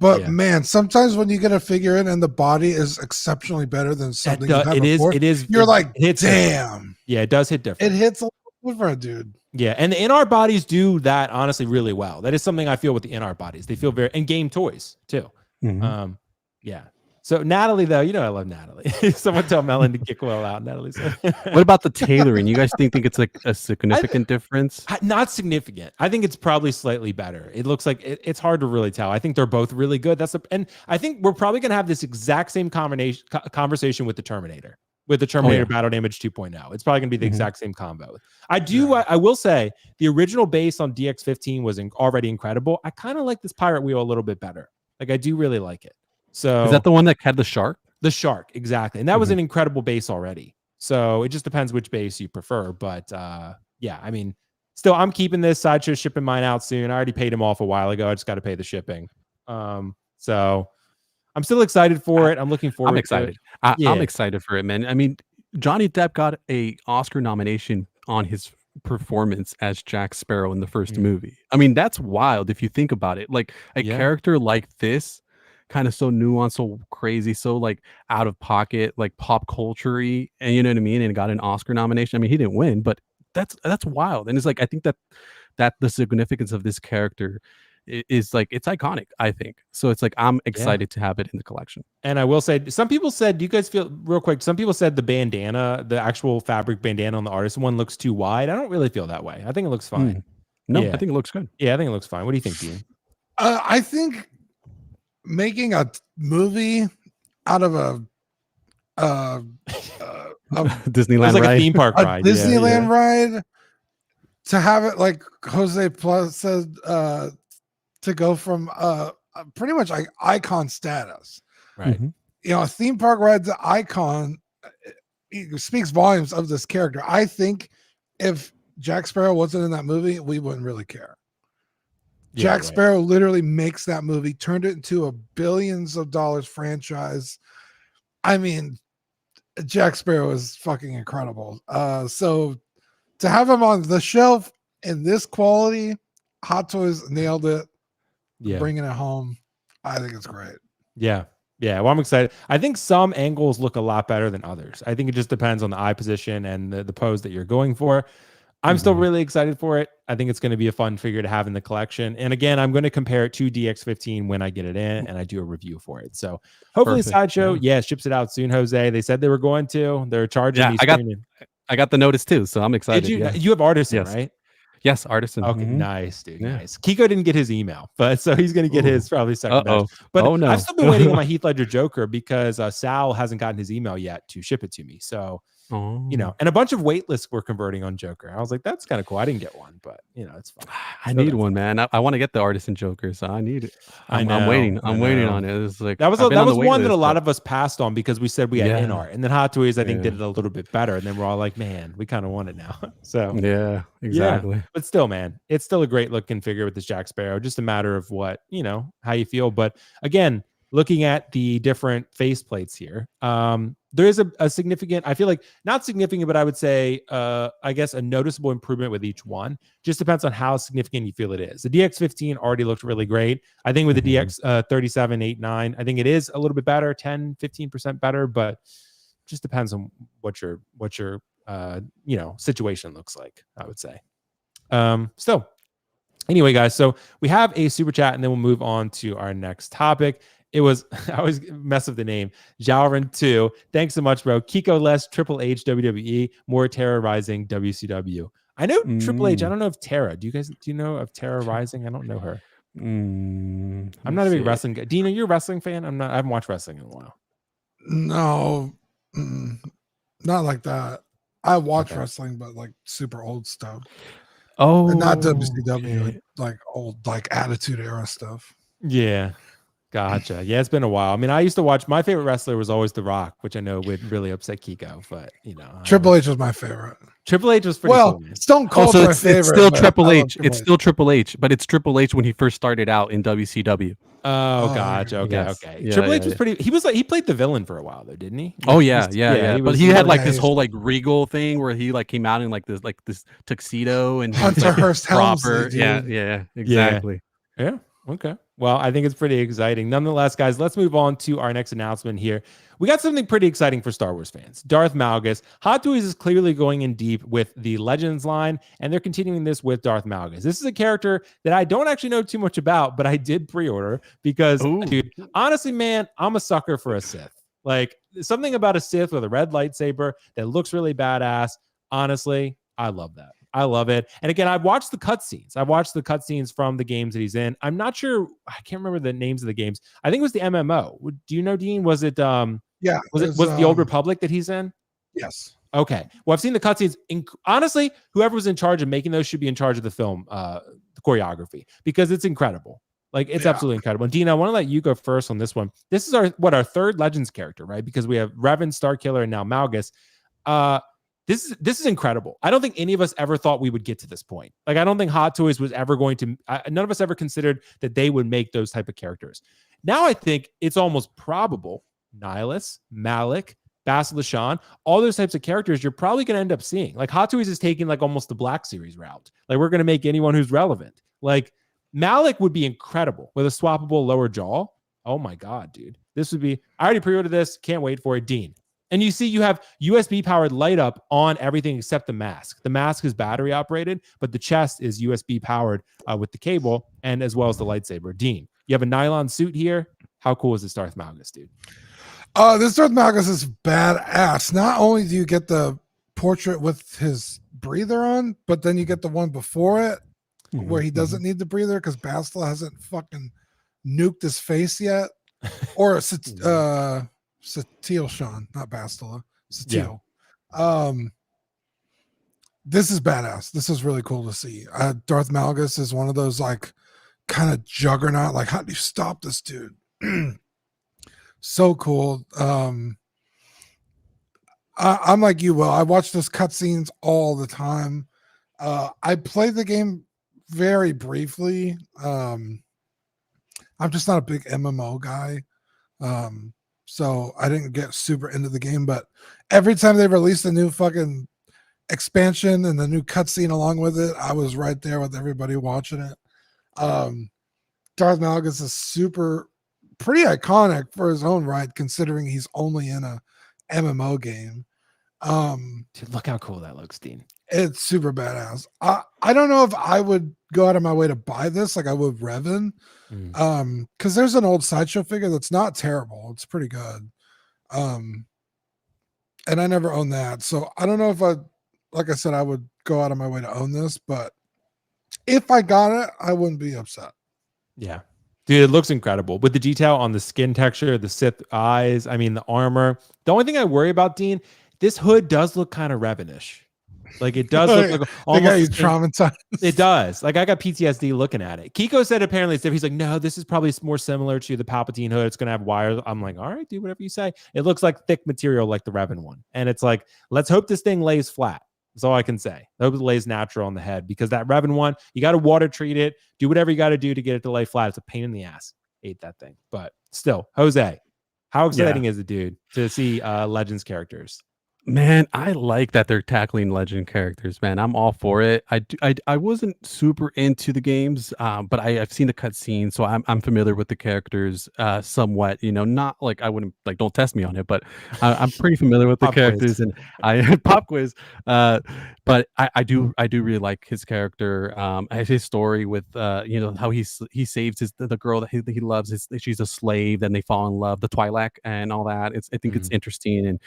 but man, sometimes when you get a figure in and the body is exceptionally better than something you've had before, you're like, damn. Yeah, it does hit different. It hits a little different, dude. Yeah, and the InArt bodies do that honestly really well. That is something I feel with the InArt bodies. They feel very, and game toys too. Yeah. So Natalie, though, you know I love Natalie. Someone tell Melon to kick well out. Natalie said. What about the tailoring? You guys think it's like a significant difference? Not significant. I think it's probably slightly better. It looks like it's hard to really tell. I think they're both really good. And I think we're probably gonna have this exact same conversation with the Terminator. With the Terminator Battle Damage 2.0. It's probably gonna be the exact same combo. I will say the original base on DX15 was already incredible. I kind of like this pirate wheel a little bit better. Like, I do really like it. So is that the one that had the shark? The shark, exactly. And that was an incredible base already. So it just depends which base you prefer. But yeah, I mean, still, I'm keeping this. Sideshow's shipping mine out soon. I already paid him off a while ago. I just got to pay the shipping. So I'm still excited for it. I'm looking forward. I'm excited. To it. I'm excited for it, man. I mean, Johnny Depp got a Oscar nomination on his performance as Jack Sparrow in the first movie. I mean, that's wild if you think about it. Like, a character like this, kind of so nuanced, so crazy, so like out of pocket, like pop culture-y, and you know what I mean, and got an Oscar nomination. I mean, he didn't win, but that's wild. And it's like, I think that the significance of this character is like, it's iconic, I think. So it's like, I'm excited to have it in the collection. And I will say, some people said, do you guys feel, real quick, some people said the bandana, the actual fabric bandana on the Artisan one looks too wide. I don't really feel that way. I think it looks fine. No, I think it looks good. Yeah, I think it looks fine. What do you think, Dean? I think making a movie out of a Disneyland like ride, a theme park ride, Disneyland ride, to have it like Jose Plus said, to go from pretty much like icon status, right? You know, a theme park ride to icon, it speaks volumes of this character. I think if Jack Sparrow wasn't in that movie, we wouldn't really care. Jack Sparrow literally makes that movie, turned it into a billions of dollars franchise. I mean, Jack Sparrow is fucking incredible. So to have him on the shelf in this quality, Hot Toys nailed it. Bringing it home. I think it's great. Yeah. Well, I'm excited. I think some angles look a lot better than others. I think it just depends on the eye position and the pose that you're going for. I'm still really excited for it. I think it's going to be a fun figure to have in the collection. And again, I'm going to compare it to DX15 when I get it in and I do a review for it. So hopefully Sideshow, ships it out soon, Jose. They said they were going to. They're charging me. I got the notice too, so I'm excited. You have Artisan, right? Yes, Artisan. Okay, nice, dude. Nice. Kiko didn't get his email, but so he's going to get his probably second batch. But I've still been waiting on my Heath Ledger Joker because Sal hasn't gotten his email yet to ship it to me. So, you know, and a bunch of waitlists were converting on Joker. I was like, that's kind of cool. I didn't get one, but you know, it's fine. I need one, man. I want to get the Artisan Joker, so I need it. I'm waiting. I'm waiting on it. It's like that was one that a lot of us passed on because we said we had InArt, and then Hot Toys I think did it a little bit better, and then we're all like, man, we kind of want it now. So yeah, exactly. But still, man, it's still a great looking figure with this Jack Sparrow. Just a matter of what, you know, how you feel. But again, looking at the different face plates here, there is a significant, I feel like not significant, but I would say, I guess a noticeable improvement with each one. Just depends on how significant you feel it is. The DX15 already looked really great. I think with the DX 3789, I think it is a little bit better, 10, 15% better, but just depends on what your situation looks like, I would say. Still, anyway, guys, so we have a super chat, and then we'll move on to our next topic. It was, I always mess up the name, Jalrin 2. Thanks so much, bro. Kiko less, Triple H WWE, more terrorizing WCW. I know Triple H. I don't know if Tara. Do you know of Tara Rising? I don't know her. I'm not a big wrestling guy. Dina, you're a wrestling fan? I haven't watched wrestling in a while. No, not like that. I watch wrestling, but like super old stuff. Oh, And not WCW, okay. like old, like Attitude Era stuff. Yeah. Gotcha. Yeah, it's been a while. I mean, I used to watch, my favorite wrestler was always The Rock, which I know would really upset Kiko, but Triple H was my favorite. Triple H was pretty cool, man. Stone Cold's my favorite. It's still Triple H. It's still Triple H, but it's Triple H when he first started out in WCW. Oh, gotcha. Okay, yes. okay. Yeah, Triple H was pretty. He played the villain for a while, though, didn't he? Oh yeah. But he had like this nice. whole like regal thing where he like came out in like this tuxedo and Hunter Hearst proper. Helmsley, Yeah, exactly. Yeah. Okay. Well, I think it's pretty exciting. Nonetheless, guys, let's move on to our next announcement here. We got something pretty exciting for Star Wars fans. Darth Malgus. Hot Toys is clearly going in deep with the Legends line, and they're continuing this with Darth Malgus. This is a character that I don't actually know too much about, but I did pre-order because, dude, honestly, man, I'm a sucker for a Sith. Like, something about a Sith with a red lightsaber that looks really badass. Honestly, I love that. I love it. And again, I've watched the cutscenes. I've watched the cutscenes from the games that he's in. I'm not sure. I can't remember the names of the games. I think it was the MMO. Do you know, Dean? Was it? Yeah. Was it the Old Republic that he's in? Yes. Okay. Well, I've seen the cutscenes. Honestly, whoever was in charge of making those should be in charge of the film, the choreography, because it's incredible. Like, it's absolutely incredible. And Dean, I want to let you go first on this one. This is our third Legends character, right? Because we have Revan, Starkiller, and now Malgus. This is incredible. I don't think any of us ever thought we would get to this point. Like, I don't think Hot Toys was ever going to, none of us ever considered that they would make those type of characters. Now I think it's almost probable Nihilus, Malik, Basilishan, all those types of characters you're probably going to end up seeing. Like, Hot Toys is taking like almost the Black Series route. Like, we're going to make anyone who's relevant. Like, Malik would be incredible with a swappable lower jaw. Oh my God, dude. This would be, I already pre-ordered this. Can't wait for it. Dean. And you see, you have USB powered light up on everything except the mask. The mask is battery operated, but the chest is USB powered with the cable and as well as the lightsaber. Dean, you have a nylon suit here. How cool is this Darth Malgus, dude? This Darth Malgus is badass. Not only do you get the portrait with his breather on, but then you get the one before it where he doesn't need the breather because Bastila hasn't fucking nuked his face yet. Or Satele Shan, not Bastila. Satele. Yeah. This is badass. This is really cool to see. Darth Malgus is one of those like kind of juggernaut. Like, how do you stop this dude? So cool. I'm like you, Will. I watch those cutscenes all the time. I played the game very briefly. I'm just not a big MMO guy. So I didn't get super into the game, but every time they released a new fucking expansion and the new cutscene along with it, I was right there with everybody watching it. Darth Malgus is pretty iconic for his own right, considering he's only in a MMO game. Dude, look how cool that looks, Dean. It's super badass. I don't know if I would go out of my way to buy this like I would Revan. Because there's an old Sideshow figure that's not terrible. It's pretty good. And I never owned that. So I don't know if like I said, I would go out of my way to own this, but if I got it, I wouldn't be upset. Yeah. Dude, it looks incredible with the detail on the skin texture, the Sith eyes. I mean, the armor. The only thing I worry about, Dean, this hood does look kind of Revanish. Like, it does look like almost traumatized. It does. Like, I got PTSD looking at it. Kiko said apparently he's like, no, this is probably more similar to the Palpatine hood. It's gonna have wires. I'm like, all right, dude, whatever you say. It looks like thick material like the Revan one. And it's like, let's hope this thing lays flat. That's all I can say. I hope it lays natural on the head, because that Revan one, you got to water treat it, do whatever you got to do to get it to lay flat. It's a pain in the ass. Hate that thing. But still, Jose, how exciting is it, dude, to see Legends characters? Man, I like that they're tackling legend characters, man. I'm all for it. I wasn't super into the games, but I've seen the cutscenes, so I'm familiar with the characters somewhat. You know, not like I wouldn't like don't test me on it, but I'm pretty familiar with the Pop quiz. characters, and I pop quiz. But I do really like his character, his story with you know how he saves the girl that he loves. She's a slave, then they fall in love, the Twi'lek and all that. I think it's interesting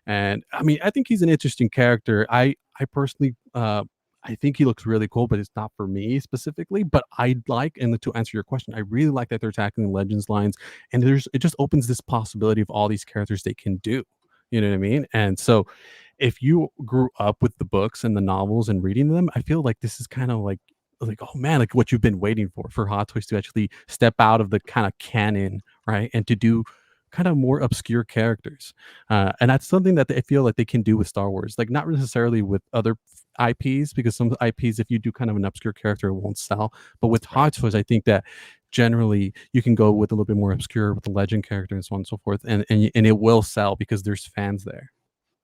and I mean, I think he's an interesting character. I personally I think he looks really cool, but it's not for me specifically. But I like, and to answer your question, I really like that they're tackling Legends lines, and it just opens this possibility of all these characters they can do. You know what I mean? And so, if you grew up with the books and the novels and reading them, I feel like this is kind of like oh man, like what you've been waiting for Hot Toys to actually step out of the kind of canon, right, and to do kind of more obscure characters. And that's something that I feel like they can do with Star Wars, like not necessarily with other IPs, because some IPs, if you do kind of an obscure character, it won't sell. But with Hot Toys, I think that generally you can go with a little bit more obscure with the legend character and so on and so forth, and it will sell because there's fans there.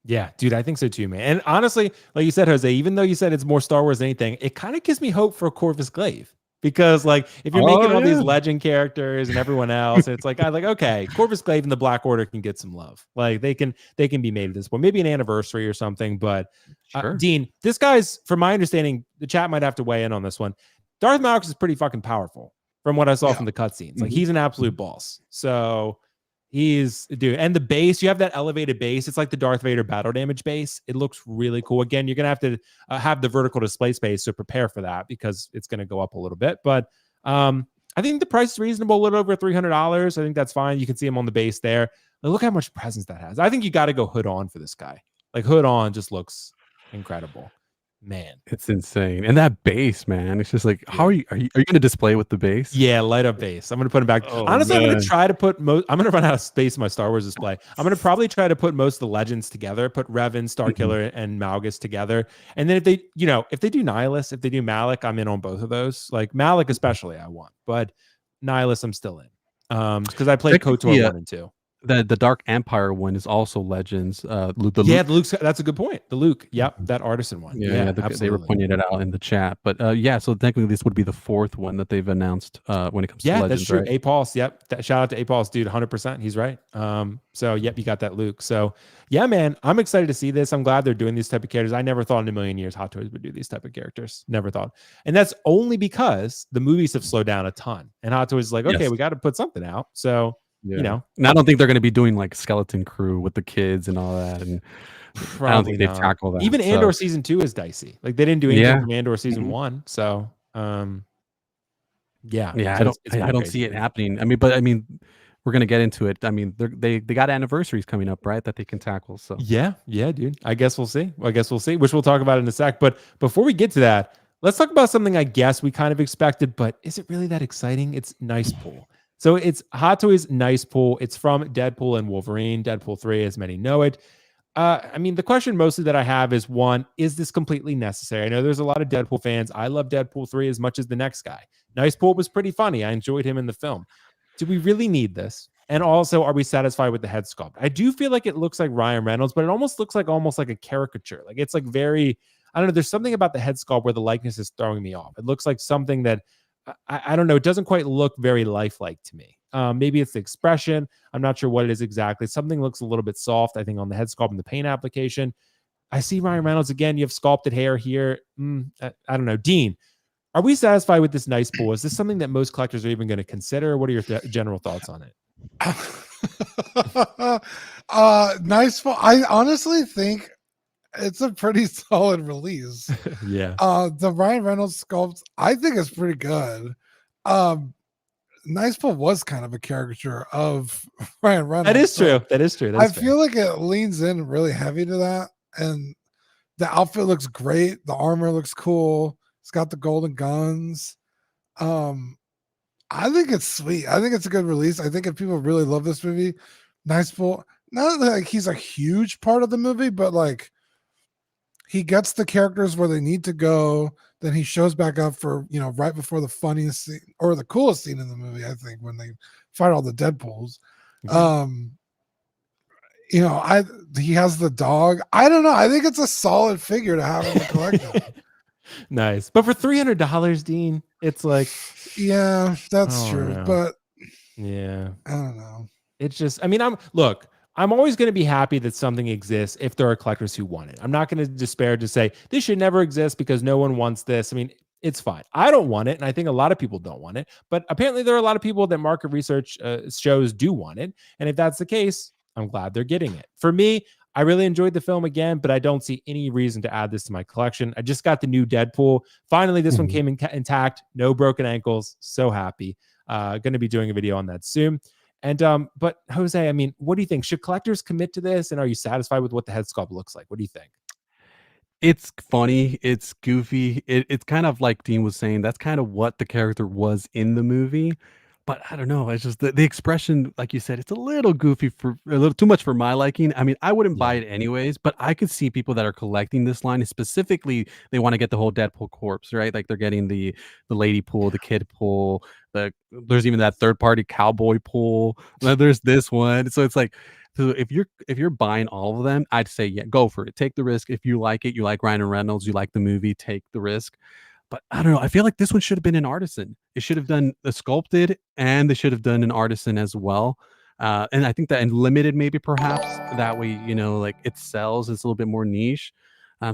Yeah, dude, I think so too, man. And honestly, like you said, Jose, even though you said it's more Star Wars than anything, it kind of gives me hope for Corvus Glaive. Because like if you're making all these legend characters and everyone else, it's like I'm like, okay, Corvus Glaive and the Black Order can get some love. Like they can be made at this point. Maybe an anniversary or something. But Sure. Dean, this guy's, from my understanding, the chat might have to weigh in on this one. Darth Malgus is pretty fucking powerful from what I saw from the cutscenes. Like he's an absolute boss. So he's dude, and the base, you have that elevated base. It's like the Darth Vader battle damage base. It looks really cool. Again, you're gonna have to have the vertical display space, so prepare for that because it's gonna go up a little bit. But I think the price is reasonable, a little over $300. I think that's fine. You can see him on the base there. Look how much presence that has. I think you got to go hood on for this guy. Like hood on just looks incredible. Man, it's insane. And that base, man, it's just like, how are you going to display with the base? Yeah, light up base. I'm going to put him back. Honestly, I'm going to try to put I'm going to run out of space in my Star Wars display. I'm going to probably try to put most of the legends together, put Revan, Starkiller, and Malgus together. And then if they do Nihilus, if they do Malik, I'm in on both of those. Like Malik especially I want, but Nihilus I'm still in. Because I played KOTOR 1 and 2. The Dark Empire one is also Legends. The Luke's, that's a good point. The Luke, yep, that Artisan one. Yeah, they were pointing it out in the chat. But so technically this would be the fourth one that they've announced when it comes to Legends. Yeah, that's true. Right? Apulse, yep. Shout out to Apulse, dude, 100%. He's right. So yep, you got that Luke. So yeah, man, I'm excited to see this. I'm glad they're doing these type of characters. I never thought in a million years Hot Toys would do these type of characters. Never thought. And that's only because the movies have slowed down a ton. And Hot Toys is like, okay, we got to put something out. So you know, and I don't think they're going to be doing like Skeleton Crew with the kids and all that. And probably I don't think they've tackled that. Even Andor season 2 is dicey. Like they didn't do anything from Andor season 1. So, I don't see it happening. I mean, we're gonna get into it. I mean, they got anniversaries coming up, right? That they can tackle. So yeah, dude. I guess we'll see. Which we'll talk about in a sec. But before we get to that, let's talk about something I guess we kind of expected, but is it really that exciting? It's Nicepool. So it's Hot Toys Nicepool. It's from Deadpool and Wolverine, Deadpool 3, as many know it. I mean, the question mostly that I have is, one, is this completely necessary? I know there's a lot of Deadpool fans. I love Deadpool 3 as much as the next guy. Nicepool was pretty funny. I enjoyed him in the film. Do we really need this? And also, are we satisfied with the head sculpt? I do feel like it looks like Ryan Reynolds, but it almost looks like a caricature. Like it's like very, I don't know. There's something about the head sculpt where the likeness is throwing me off. It looks like something that I don't know. It doesn't quite look very lifelike to me. Maybe it's the expression. I'm not sure what it is exactly. Something looks a little bit soft, I think, on the head sculpt and the paint application. I see Ryan Reynolds again. You have sculpted hair here. I don't know. Dean, are we satisfied with this Nicepool? Is this something that most collectors are even going to consider? What are your general thoughts on it? Nicepool. I honestly think it's a pretty solid release. Yeah. The Ryan Reynolds sculpt, I think, is pretty good. Nicepool was kind of a caricature of Ryan Reynolds. That is true. That is true. I feel like it leans in really heavy to that, and the outfit looks great. The armor looks cool. It's got the golden guns. I think it's sweet. I think it's a good release. I think if people really love this movie, Nicepool, not like he's a huge part of the movie, but like he gets the characters where they need to go. Then he shows back up for, right before the funniest scene or the coolest scene in the movie, I think, when they fight all the Deadpools. You know, he has the dog. I don't know. I think it's a solid figure to have in the collection. Nice. But for $300, Dean, it's like, yeah, that's I true. don't know. But yeah, I don't know. it's just, I mean, I'm always going to be happy that something exists if there are collectors who want it. I'm not going to despair to say this should never exist because no one wants this. I mean, it's fine. I don't want it, and I think a lot of people don't want it. But apparently, there are a lot of people that market research shows do want it. And if that's the case, I'm glad they're getting it. For me, I really enjoyed the film again, but I don't see any reason to add this to my collection. I just got the new Deadpool. Finally, this one came intact, no broken ankles. So happy. Going to be doing a video on that soon. And but Jose, I mean, what do you think? Should collectors commit to this? And are you satisfied with what the head sculpt looks like? What do you think? It's funny. It's goofy. It's kind of like Dean was saying. That's kind of what the character was in the movie. But I don't know. It's just the expression, like you said, it's a little goofy for a little too much for my liking. I mean, I wouldn't buy it anyways, but I could see people that are collecting this line. Specifically, they want to get the whole Deadpool corpse, right? Like they're getting the lady pool, the kid pool, there's even that third party cowboy pool. There's this one. So it's like, so if you're buying all of them, I'd say yeah, go for it. Take the risk. If you like it, you like Ryan Reynolds, you like the movie, take the risk. But I don't know. I feel like this one should have been an Artisan. It should have done a sculpted, and they should have done an Artisan as well. And I think that in limited, maybe perhaps that way, you know, like it sells. It's a little bit more niche.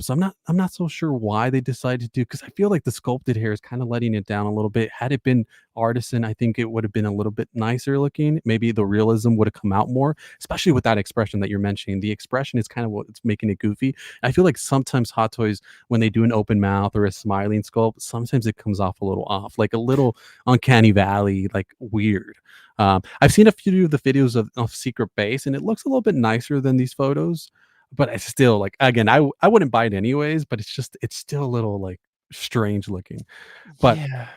So I'm not so sure why they decided to do, because I feel like the sculpted hair is kind of letting it down a little bit. Had it been Artisan, I think it would have been a little bit nicer looking. Maybe the realism would have come out more, especially with that expression that you're mentioning. The expression is kind of what's making it goofy. I feel like sometimes Hot Toys, when they do an open mouth or a smiling sculpt, sometimes it comes off a little off, like a little uncanny valley, like weird. I've seen a few of the videos of Secret Base, and it looks a little bit nicer than these photos. But it's still like, again, I wouldn't buy it anyways, but it's still a little like strange looking. But yeah,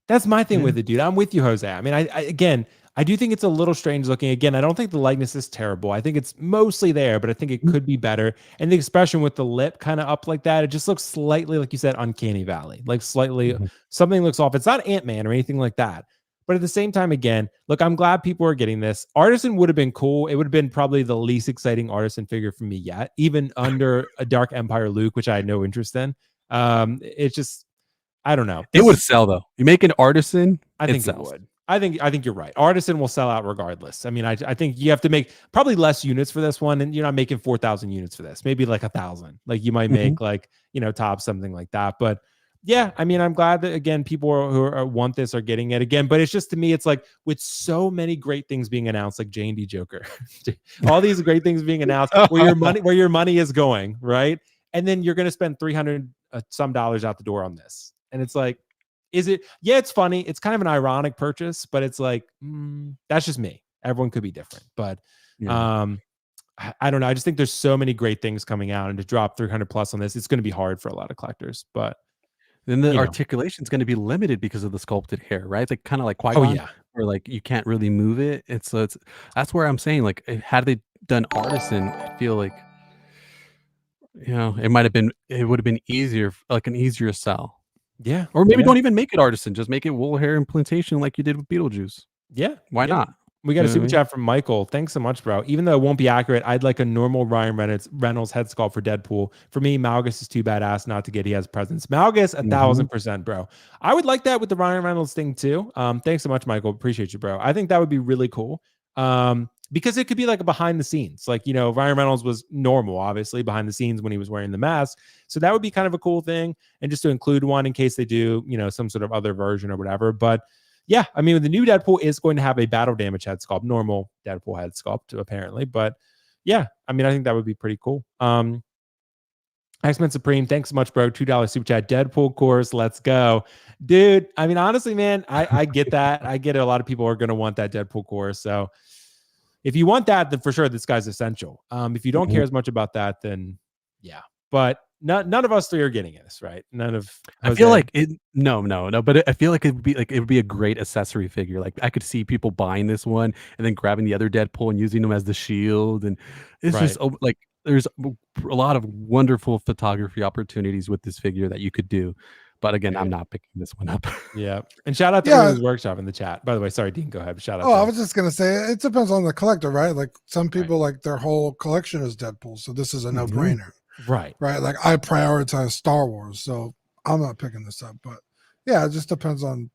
that's my thing with it, dude. I'm with you, Jose. I mean, I do think it's a little strange looking. Again, I don't think the likeness is terrible. I think it's mostly there, but I think it could be better. And the expression with the lip kind of up like that, it just looks slightly, like you said, uncanny valley, like slightly something looks off. It's not Ant-Man or anything like that. But at the same time, again, look, I'm glad people are getting this. Artisan would have been cool. It would have been probably the least exciting Artisan figure for me yet, even under a Dark Empire Luke, which I had no interest in. It's just, I don't know. It would sell though. You make an Artisan, I think it would. I think you're right. Artisan will sell out regardless. I mean, I think you have to make probably less units for this one, and you're not making 4,000 units for this. Maybe like 1,000. Like you might make like, you know, top something like that. But yeah, I mean, I'm glad that again people who want this are getting it again. But it's just, to me, it's like with so many great things being announced, like JND Joker, all these great things being announced, where your money is going, right? And then you're going to spend $300 some dollars out the door on this, and it's like, is it? Yeah, it's funny. It's kind of an ironic purchase, but it's like that's just me. Everyone could be different, but I don't know. I just think there's so many great things coming out, and to drop 300 plus on this, it's going to be hard for a lot of collectors. But then the articulation is going to be limited because of the sculpted hair, right? Like kind of like Qui-Gon, oh yeah, where like you can't really move it. It's that's where I'm saying, like, had they done Artisan, I feel like, you know, it would have been easier, like an easier sell. Yeah, or maybe don't even make it Artisan, just make it wool hair implantation like you did with Beetlejuice. Yeah, why not? We got a super chat from Michael. Thanks so much, bro. Even though it won't be accurate, I'd like a normal Ryan Reynolds head sculpt for Deadpool. For me, Malgus is too badass not to get. He has presence. Malgus, 1,000%, bro. I would like that with the Ryan Reynolds thing too. Thanks so much, Michael. Appreciate you, bro. I think that would be really cool. Because it could be like a behind the scenes. Like, you know, Ryan Reynolds was normal, obviously, behind the scenes when he was wearing the mask. So that would be kind of a cool thing. And just to include one in case they do, you know, some sort of other version or whatever. But yeah, I mean, the new Deadpool is going to have a battle damage head sculpt, normal Deadpool head sculpt, apparently. But yeah, I mean, I think that would be pretty cool. X-Men Supreme, thanks so much, bro. $2 super chat. Deadpool course, let's go. Dude, I mean, honestly, man, I get that. I get it. A lot of people are going to want that Deadpool course. So if you want that, then for sure, this guy's essential. If you don't care as much about that, then yeah. But none of us three are getting this, right? None of. Jose. I feel like it. No. But I feel like it would be a great accessory figure. Like I could see people buying this one and then grabbing the other Deadpool and using them as the shield, and it's just like there's a lot of wonderful photography opportunities with this figure that you could do. But again, I'm Dude. not picking this one up. Yeah. And shout out to Yeah. Everybody's Workshop in the chat. By the way, sorry, Dean, go ahead. Shout out. Oh, to I him. was just gonna say it depends on the collector, right? Like some people like their whole collection is Deadpool, so this is a no-brainer, Right. right? Like I prioritize Star Wars, so I'm not picking this up. But yeah, it just depends on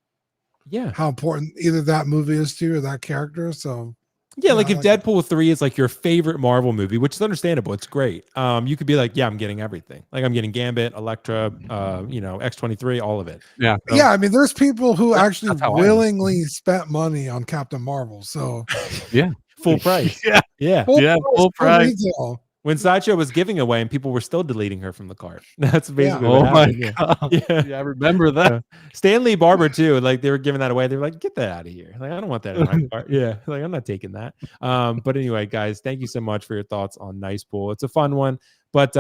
how important either that movie is to you or that character. So yeah, like if like Deadpool 3 is like your favorite Marvel movie, which is understandable, it's great. You could be like, yeah, I'm getting everything. Like I'm getting Gambit, Elektra, X-23, all of it. Yeah. So, yeah, I mean, there's people who actually that's how I am. willingly spent money on Captain Marvel. So Yeah. full price. Yeah. Yeah. Full price. retail. When Sideshow was giving away and people were still deleting her from the cart. That's basically Oh what my happened. god. Yeah. Yeah, I remember that. Yeah. Stanley Barber too. Like they were giving that away. They were like, "Get that out of here!" Like I don't want that in my cart. Yeah, like I'm not taking that. But anyway, guys, thank you so much for your thoughts on Nicepool. It's a fun one, but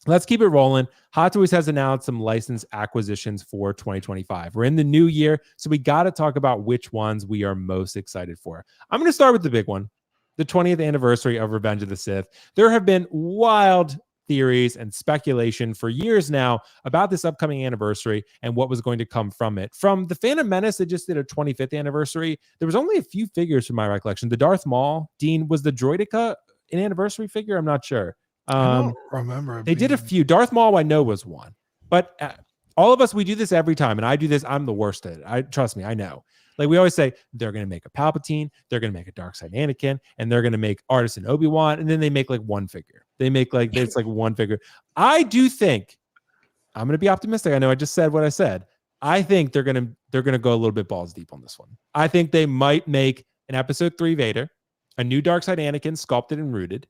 let's keep it rolling. Hot Toys has announced some license acquisitions for 2025. We're in the new year, so we got to talk about which ones we are most excited for. I'm going to start with the big one, the 20th anniversary of Revenge of the Sith. There have been wild theories and speculation for years now about this upcoming anniversary and what was going to come from it. From the Phantom Menace that just did a 25th anniversary, there was only a few figures from my recollection. The Darth Maul, Dean, was the Droideka an anniversary figure? I'm not sure. I don't remember. They did a few. Darth Maul, I know, was one. But all of us, we do this every time, and I do this. I'm the worst at it. Trust me, I know. Like we always say, they're going to make a Palpatine, they're going to make a Darkseid Anakin, and they're going to make Artisan Obi-Wan, and then they make like one figure. They make like it's like one figure. I do think I'm going to be optimistic. I know I just said what I said. I think they're going to go a little bit balls deep on this one. I think they might make an Episode 3 Vader, a new Darkseid Anakin sculpted and rooted.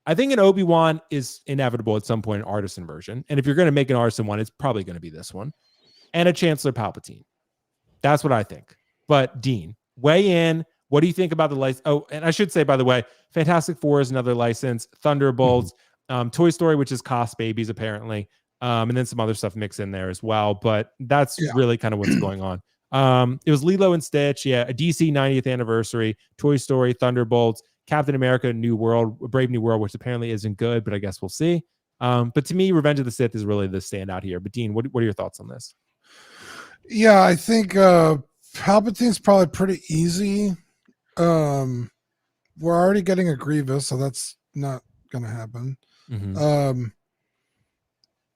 I think an Obi-Wan is inevitable at some point, an Artisan version. And if you're going to make an Artisan one, it's probably going to be this one. And a Chancellor Palpatine. That's what I think. But Dean, weigh in. What do you think about the license? Oh, and I should say, by the way, Fantastic Four is another license. Thunderbolts, Toy Story, which is Cost Babies, apparently. And then some other stuff mixed in there as well. But that's really kind of what's going on. It was Lilo and Stitch. Yeah, a DC 90th anniversary. Toy Story, Thunderbolts, Captain America, New World, Brave New World, which apparently isn't good, but I guess we'll see. But to me, Revenge of the Sith is really the standout here. But Dean, what are your thoughts on this? Yeah, I think Palpatine's probably pretty easy. We're already getting a Grievous, so that's not going to happen.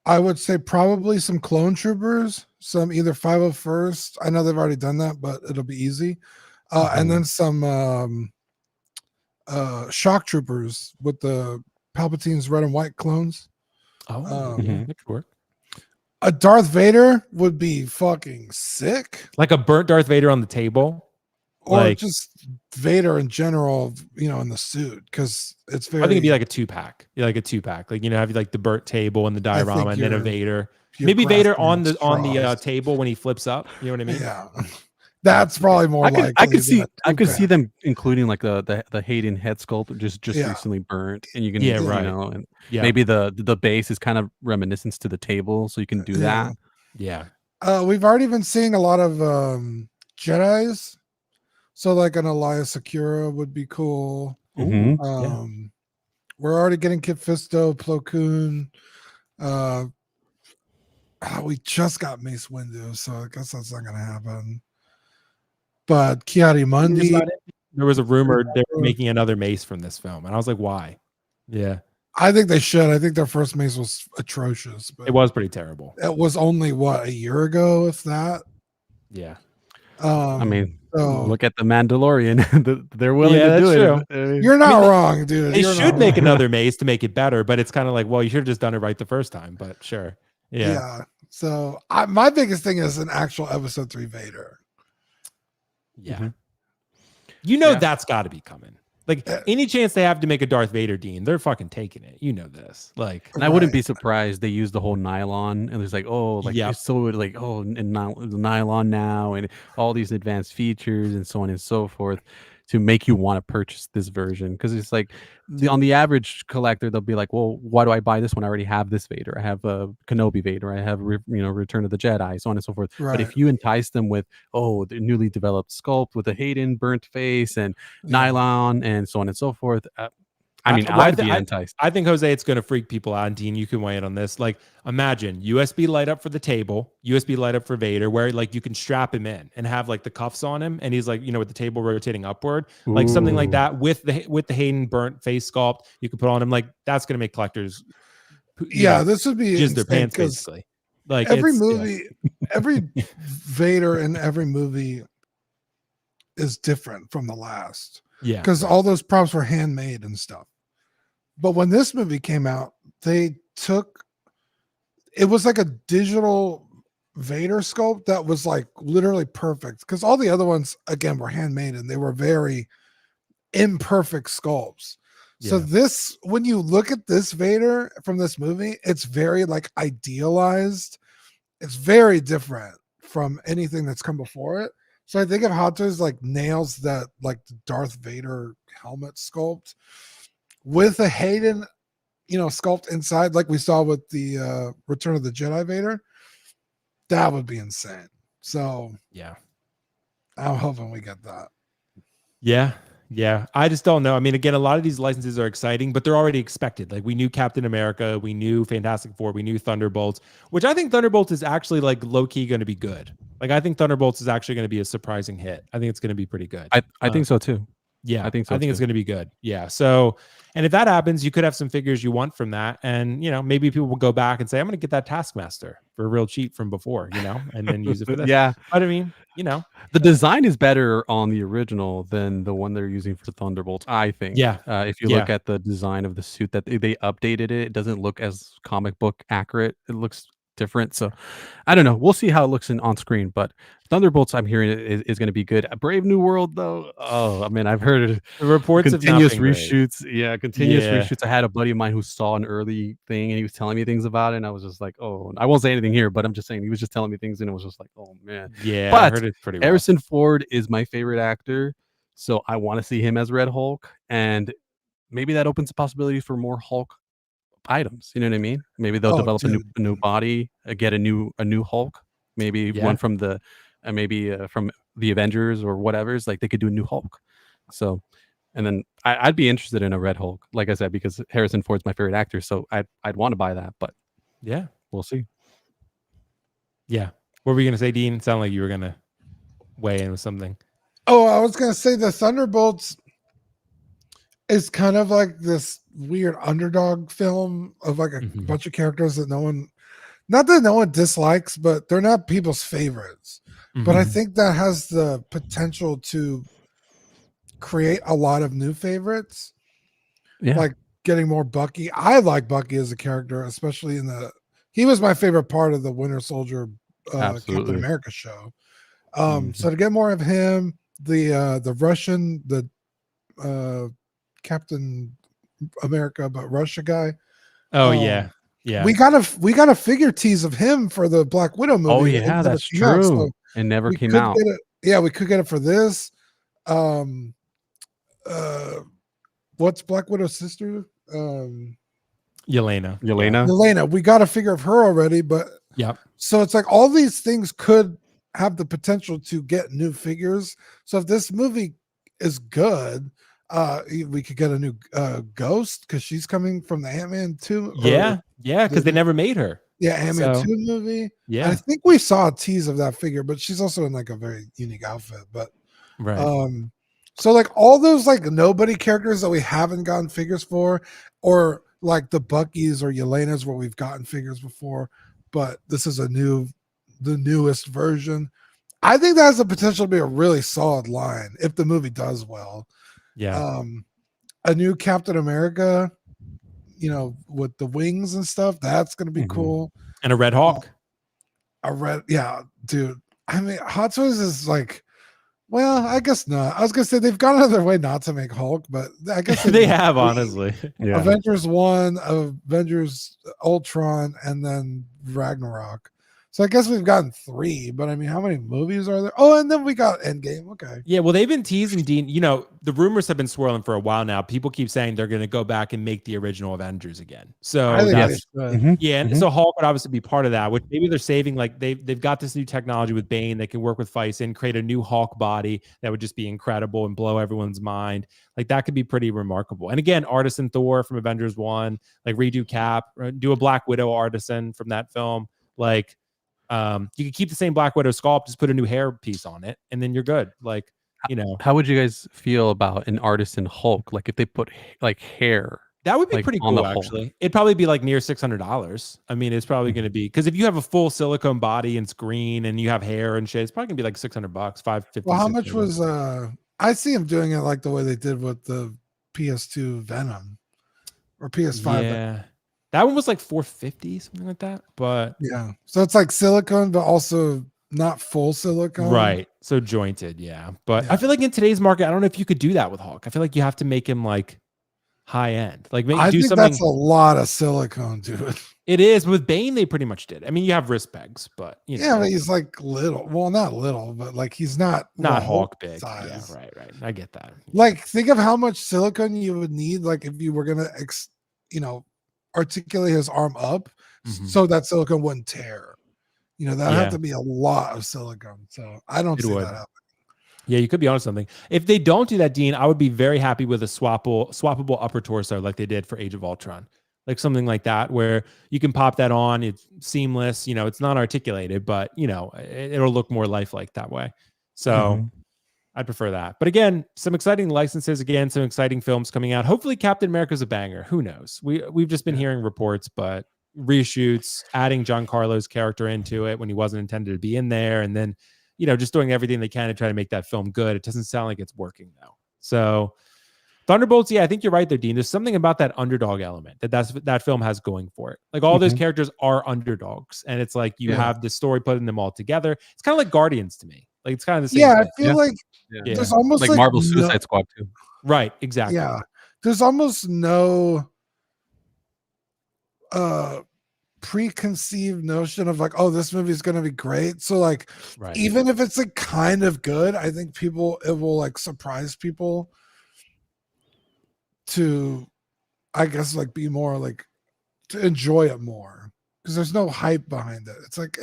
I would say probably some Clone Troopers, some either 501st. I know they've already done that, but it'll be easy. And then some Shock Troopers with the Palpatine's red and white clones. That could work. A Darth Vader would be fucking sick. Like a burnt Darth Vader on the table. Or like, just Vader in general, in the suit, because it's very. I think it'd be like a 2-pack. Yeah, like a 2-pack. Like have you like the burnt table and the diorama, and then a Vader. Maybe Vader on the table when he flips up. You know what I mean? Yeah, that's probably more. I could see them including like the Hayden head sculpt just recently burnt, and you can and maybe the base is kind of reminiscent to the table, so you can do that. Yeah. We've already been seeing a lot of Jedis. So like an Elias Sakura would be cool. We're already getting Kit Fisto, Plo Koon. We just got Mace Windu, so I guess that's not going to happen. But Kiadi Mundi. There was a rumor they were making another Mace from this film, and I was like, why? Yeah. I think they should. I think their first Mace was atrocious. But it was pretty terrible. It was only, a year ago, if that? Yeah. I mean, look at the Mandalorian. They're willing to do it. You're not wrong, dude. They should make another Mace to make it better, but it's kind of like, well, you should have just done it right the first time. But sure, yeah. So my biggest thing is an actual Episode 3 Vader. Yeah, that's got to be coming. Like any chance they have to make a Darth Vader, Dean, they're fucking taking it. You know this. Like, and I wouldn't be surprised they use the whole nylon, and there's like, nylon now, and all these advanced features, and so on and so forth, to make you want to purchase this version. Because it's like on the average collector, they'll be like, well, why do I buy this one? I already have this Vader. I have a Kenobi Vader. I have Return of the Jedi, so on and so forth. Right. But if you entice them with the newly developed sculpt with a Hayden burnt face and nylon and so on and so forth, I mean, I'd be enticed. I think, Jose, it's going to freak people out. And Dean, you can weigh in on this. Like, imagine USB light up for the table, USB light up for Vader, where like you can strap him in and have like the cuffs on him, and he's like, with the table rotating upward, like something like that with the Hayden burnt face sculpt. You could put on him. Like, that's going to make collectors. This would be just their pants basically. Like every movie, every Vader in every movie is different from the last. Yeah, because all those props were handmade and stuff. But when this movie came out, it was like a digital Vader sculpt that was like literally perfect, because all the other ones again were handmade and they were very imperfect sculpts. So this, when you look at this Vader from this movie, it's very like idealized. It's very different from anything that's come before it. So I think if Hot Toys like nails that like the Darth Vader helmet sculpt with a Hayden, sculpt inside, like we saw with the Return of the Jedi Vader, that would be insane. So yeah, I'm hoping we get that. Yeah, I just don't know. I mean, again, a lot of these licenses are exciting, but they're already expected. Like, we knew Captain America, we knew Fantastic Four, we knew Thunderbolts, which I think Thunderbolts is actually like low-key going to be good. Like, I think Thunderbolts is actually going to be a surprising hit. I think it's going to be pretty good. I think so too. Yeah, I think so. I think it's going to be good. Yeah. So, and if that happens, you could have some figures you want from that, and maybe people will go back and say, "I'm going to get that Taskmaster for real cheap from before," and then use it for this. Yeah. But I mean, the design is better on the original than the one they're using for Thunderbolts, I think. Yeah. If you look at the design of the suit, that they updated it doesn't look as comic book accurate. It looks different. So I don't know. We'll see how it looks on screen, but Thunderbolts, I'm hearing is going to be good. A Brave New World, though. Oh, I mean, I've heard the reports continuous of reshoots. Yeah, continuous reshoots. I had a buddy of mine who saw an early thing and he was telling me things about it, and I was just like, oh, I won't say anything here, but I'm just saying he was just telling me things, and it was just like, oh man. Yeah, but I heard it pretty well. Harrison Ford is my favorite actor, so I want to see him as Red Hulk, and maybe that opens the possibility for more Hulk items. You know what I mean? Maybe they'll develop a new body, get a new Hulk, maybe one from the from the Avengers or whatever. It's like they could do a new Hulk. So, and then I'd be interested in a Red Hulk, like I said, because Harrison Ford's my favorite actor, so I'd want to buy that. But yeah, we'll see. Yeah, what were you gonna say, Dean? It sounded like you were gonna weigh in with something. Oh, I was gonna say the Thunderbolts is kind of like this weird underdog film of like a bunch of characters that not that no one dislikes, but they're not people's favorites. But I think that has the potential to create a lot of new favorites. Yeah. Like getting more Bucky. I like Bucky as a character, especially he was my favorite part of the Winter Soldier Captain America show. So to get more of him, the Russian, Captain America, but Russia guy. Oh yeah. We got a figure tease of him for the Black Widow movie. Oh yeah, that's true. So it never came out. We could get it for this. What's Black Widow's sister? Yelena. We got a figure of her already, but so it's like all these things could have the potential to get new figures. So if this movie is good, we could get a new Ghost, because she's coming from the Ant-Man 2. Yeah, because they never made her. Yeah, Ant-Man 2 movie. Yeah, I think we saw a tease of that figure, but she's also in like a very unique outfit. But so like all those like nobody characters that we haven't gotten figures for, or like the Bucky's or Yelena's where we've gotten figures before, but this is the newest version. I think that has the potential to be a really solid line if the movie does well. Yeah. A new Captain America, with the wings and stuff, that's going to be cool. And a Red Hawk. Dude. I mean, Hot Toys is like, well, I guess not. I was going to say they've gone out of their way not to make Hulk, but I guess they have, honestly. Yeah. Avengers 1, Avengers Ultron, and then Ragnarok. So I guess we've gotten 3, but I mean, how many movies are there? Oh, and then we got Endgame. Okay. Yeah, well, they've been teasing Dean. You know, the rumors have been swirling for a while now. People keep saying they're going to go back and make the original Avengers again. So I think that's they should. yeah, and so Hulk would obviously be part of that. Which maybe they're saving. Like they've got this new technology with Bane. They can work with Fison, create a new Hulk body that would just be incredible and blow everyone's mind. Like that could be pretty remarkable. And again, Artisan Thor from Avengers 1, like redo Cap, do a Black Widow Artisan from that film, like. You could keep the same Black Widow sculpt, just put a new hair piece on it, and then you're good. Like, you know, How would you guys feel about an Artisan Hulk? Like if they put like hair, that would be like, pretty on the cool. Hulk. Actually, it'd probably be like near $600. I mean, it's probably going to be because if you have a full silicone body and it's green and you have hair and shit, it's probably gonna be like $600, $550. Well, how much was I see him doing it like the way they did with the PS2 Venom or PS5. Yeah, that one was like $450, something like that. But Yeah. So it's like silicone, but also not full silicone. right, so jointed. Yeah, but Yeah. I feel like in today's market, I don't know if you could do that with Hulk. I feel like you have to make him like high end, like I do think something. that's a lot of silicone, dude. It is with Bane. They pretty much did. I mean, you have wrist pegs, but you know, Yeah, but he's like little. Well, not little, but like he's not Hulk big. size. Yeah, right. I get that. Like, think of how much silicone you would need, like if you were gonna, articulate his arm up, Mhm. so that silicone wouldn't tear. You know, that'd Yeah. have to be a lot of silicone. So I don't It see would. that happening. Yeah, you could be onto something. If they don't do that, Dean, I would be very happy with a swappable upper torso like they did for Age of Ultron. Like something like that where you can pop that on. It's seamless. You know, it's not articulated, but you know, it'll look more lifelike that way. So I'd prefer that. But again, some exciting licenses, again, some exciting films coming out. Hopefully Captain America's a banger. Who knows? We've just been hearing reports, but reshoots, adding Giancarlo's character into it when he wasn't intended to be in there, and then, you know, just doing everything they can to try to make that film good. It doesn't sound like it's working though. So Thunderbolts, yeah, I think you're right there, Dean. There's something about that underdog element that film has going for it. Like all those characters are underdogs, and it's like you have the story putting them all together. It's kind of like Guardians to me. Like it's kind of the same. Yeah, I thing. feel like Yeah. there's almost like Marvel Suicide Squad too. Right, exactly. Yeah, there's almost no preconceived notion of like, oh, this movie is going to be great. So like, Right. even if it's like kind of good, I think it will like surprise people to, I guess, like be more like to enjoy it more because there's no hype behind it. It's like,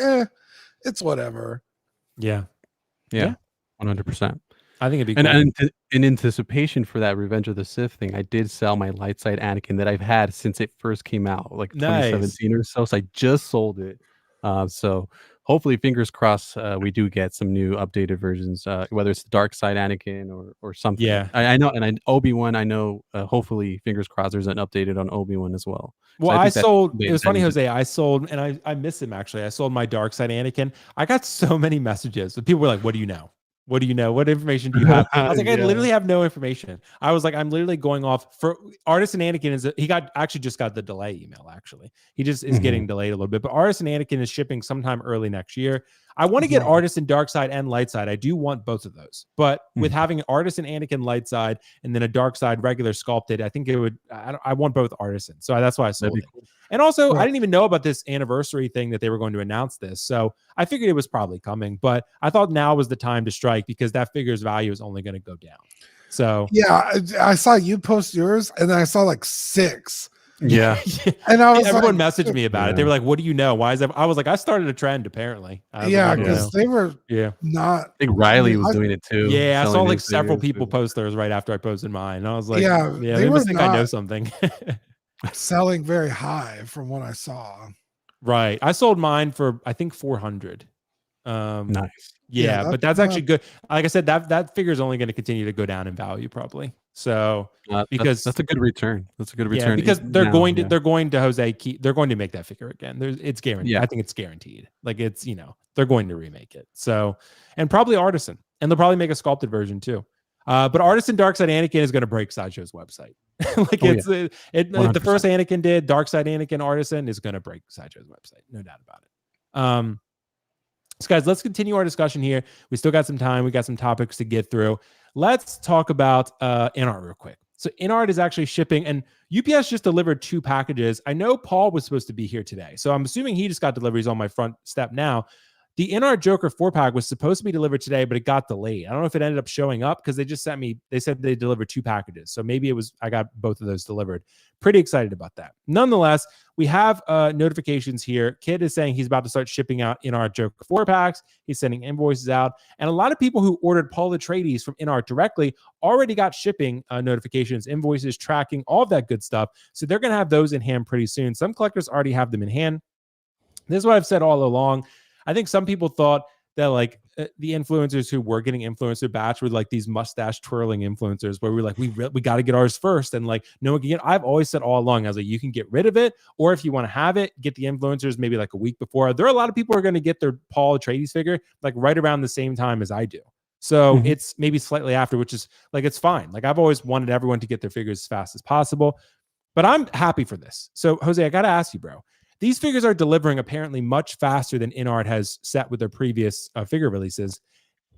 it's whatever. Yeah. 100%. I think it'd be And, cool. and in anticipation for that Revenge of the Sith thing, I did sell my light side Anakin that I've had since it first came out, like Nice. 2017 or so. So I just sold it. So hopefully, fingers crossed, we do get some new updated versions, whether it's the dark side Anakin or something. Yeah. I know, and Obi-Wan, I know. Hopefully, fingers crossed, there's an updated on Obi-Wan as well. Well, So I think that sold. made It was funny, sense. Jose. I sold, and I miss him actually. I sold my dark side Anakin. I got so many messages. And people were like, "What do you know? What do you know? What information do you have?" I was like, I Yeah. literally have no information. I was like, I'm literally going off for Artisan Anakin he just got the delay email. Actually, he just is getting delayed a little bit. But Artisan Anakin is shipping sometime early next year. I want to get Artisan Dark Side and Light Side. I do want both of those. But with having an Artisan Anakin Light Side and then a Dark Side regular sculpted, I think it would. I want both Artisans. So that's why I sold it. Cool. And also, I didn't even know about this anniversary thing that they were going to announce this. So I figured it was probably coming, but I thought now was the time to strike because that figure's value is only going to go down. So Yeah, I saw you post yours, and then I saw like 6. Yeah. And I was everyone like, messaged me about it. They were like, "What do you know? Why is that?" I was like, "I started a trend apparently." I was yeah, like, because they were yeah. not. I think Riley was doing it too. Yeah, I saw selling like his several videos, people too. post theirs right after I posted mine. And I was like, Yeah, yeah, they they were must think I know not- something. selling very high from what I saw. Right. I sold mine for I think 400. Nice. Yeah, Yeah, but that's actually good. Like I said, that figure is only going to continue to go down in value probably. So because that's a good return. That's a good return. yeah, because they're now, going to yeah. they're going to Jose they're going to make that figure again. It's guaranteed. Yeah. I think it's guaranteed. Like it's, you know, they're going to remake it. So, and probably Artisan, and they'll probably make a sculpted version too. But Artisan Darkside Anakin is going to break Sideshow's website. Like Oh, it's yeah. like the 100%. first Anakin did, Darkside Anakin Artisan is going to break Sideshow's website, no doubt about it. So guys, let's continue our discussion here. We still got some time. We got some topics to get through. Let's talk about InArt real quick. So InArt is actually shipping, and UPS just delivered 2 packages. I know Paul was supposed to be here today, so I'm assuming he just got deliveries on my front step now. The InArt Joker 4-pack was supposed to be delivered today, but it got delayed. I don't know if it ended up showing up because they just sent me, they said they delivered 2 packages. So maybe I got both of those delivered. Pretty excited about that. Nonetheless, we have notifications here. Kid is saying he's about to start shipping out InArt Joker 4-packs. He's sending invoices out. And a lot of people who ordered Paul Atreides from InArt directly already got shipping notifications, invoices, tracking, all of that good stuff. So they're going to have those in hand pretty soon. Some collectors already have them in hand. This is what I've said all along. I think some people thought that like the influencers who were getting influencer batch were like these mustache twirling influencers where we're like, we got to get ours first. And like, no one can get, I've always said all along, I was like, you can get rid of it. Or if you want to have it, get the influencers maybe like a week before. There are a lot of people who are going to get their Paul Atreides figure like right around the same time as I do. So it's maybe slightly after, which is like, it's fine. Like I've always wanted everyone to get their figures as fast as possible, but I'm happy for this. So Jose, I got to ask you, bro. These figures are delivering apparently much faster than InArt has set with their previous figure releases.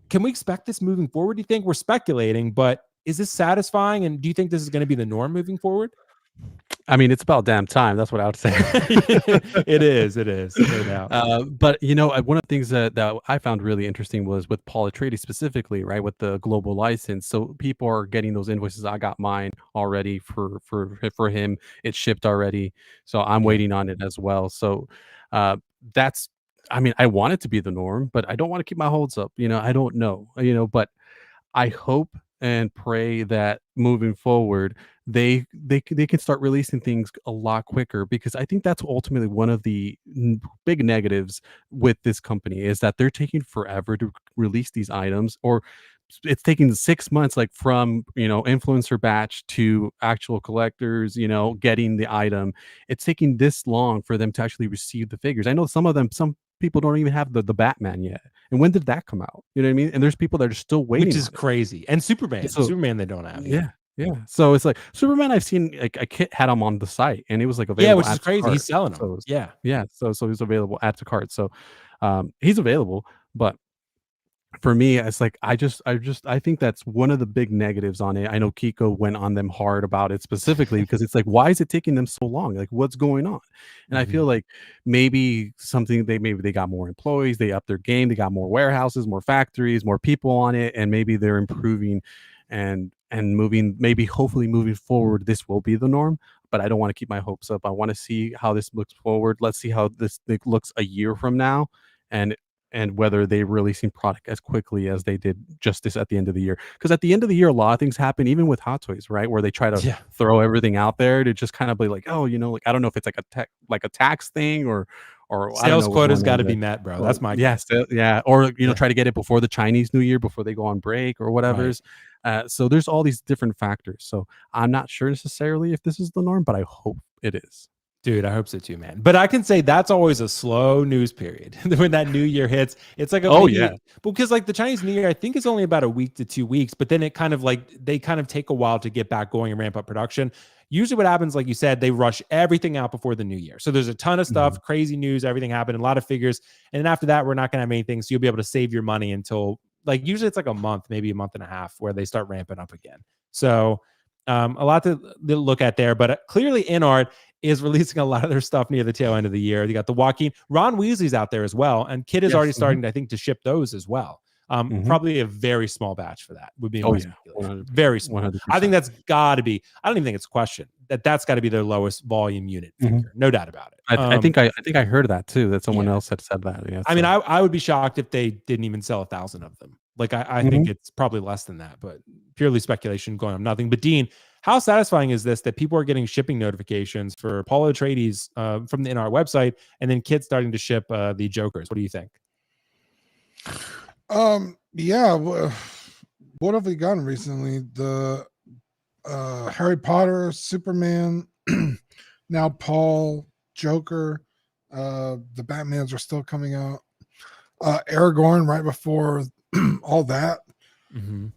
Can we expect this moving forward? Do you think? We're speculating, but is this satisfying? And do you think this is going to be the norm moving forward? I mean, it's about damn time. That's what I would say. It is. No doubt. But you know, one of the things that I found really interesting was with Paul Atreides specifically, right, with the global license. So people are getting those invoices. I got mine already for him. It's shipped already, so I'm waiting on it as well. So that's. I mean, I want it to be the norm, but I don't want to keep my hopes up. You know, I don't know. You know, but I hope and pray that moving forward they can start releasing things a lot quicker, because I think that's ultimately one of the big negatives with this company is that they're taking forever to release these items, or it's taking 6 months, like from, you know, influencer batch to actual collectors, you know, getting the item. It's taking this long for them to actually receive the figures. I know some people don't even have the Batman yet. And when did that come out? You know what I mean? And there's people that are still waiting, which is crazy. And Superman, they don't have. Yeah. So it's like Superman, I've seen like a kit had him on the site and it was like available. Which is crazy. He's selling them. So, yeah. So he's available add to cart. So he's available, but for me, it's like I think that's one of the big negatives on it. I know Kiko went on them hard about it specifically because it's like, why is it taking them so long? Like, what's going on? And I feel like maybe they got more employees, they upped their game, they got more warehouses, more factories, more people on it, and maybe they're improving and moving. Maybe hopefully moving forward, this will be the norm. But I don't want to keep my hopes up. I want to see how this looks forward. Let's see how this looks a year from now, and whether they releasing product as quickly as they did just this at the end of the year. Because at the end of the year, a lot of things happen, even with Hot Toys, right? Where they try to throw everything out there to just kind of be like, oh, you know, like I don't know if it's like a tax thing or sales quota's got to be met, bro. That's my guess. Or you know, try to get it before the Chinese New Year, before they go on break or whatever's. Right. So there's all these different factors. So I'm not sure necessarily if this is the norm, but I hope it is. Dude, I hope so too, man. But I can say that's always a slow news period. When that new year hits, it's like because like the Chinese New Year, I think is only about a week to 2 weeks, but then it kind of like they kind of take a while to get back going and ramp up production. Usually what happens, like you said, they rush everything out before the new year. So there's a ton of stuff, crazy news, everything happened, a lot of figures. And then after that, we're not going to have anything. So you'll be able to save your money until like usually it's like a month, maybe a month and a half where they start ramping up again. So a lot to look at there, but clearly InArt is releasing a lot of their stuff near the tail end of the year. You got the Joaquin, Ron Weasley's out there as well, and Kid is already starting, I think, to ship those as well. Probably a very small batch for that would be very small. 100%. I think that's got to be. I don't even think it's a question that's got to be their lowest volume unit figure, no doubt about it. I think I heard that too. That someone else had said that. Yeah, I mean, I would be shocked if they didn't even sell 1,000 of them. Like I think it's probably less than that, but purely speculation going on nothing. But Dean, how satisfying is this that people are getting shipping notifications for Paul Atreides from the InArt website, and then kids starting to ship the Jokers? What do you think? What have we gotten recently? The Harry Potter, Superman, now Paul, Joker, the Batmans are still coming out. Aragorn right before all that.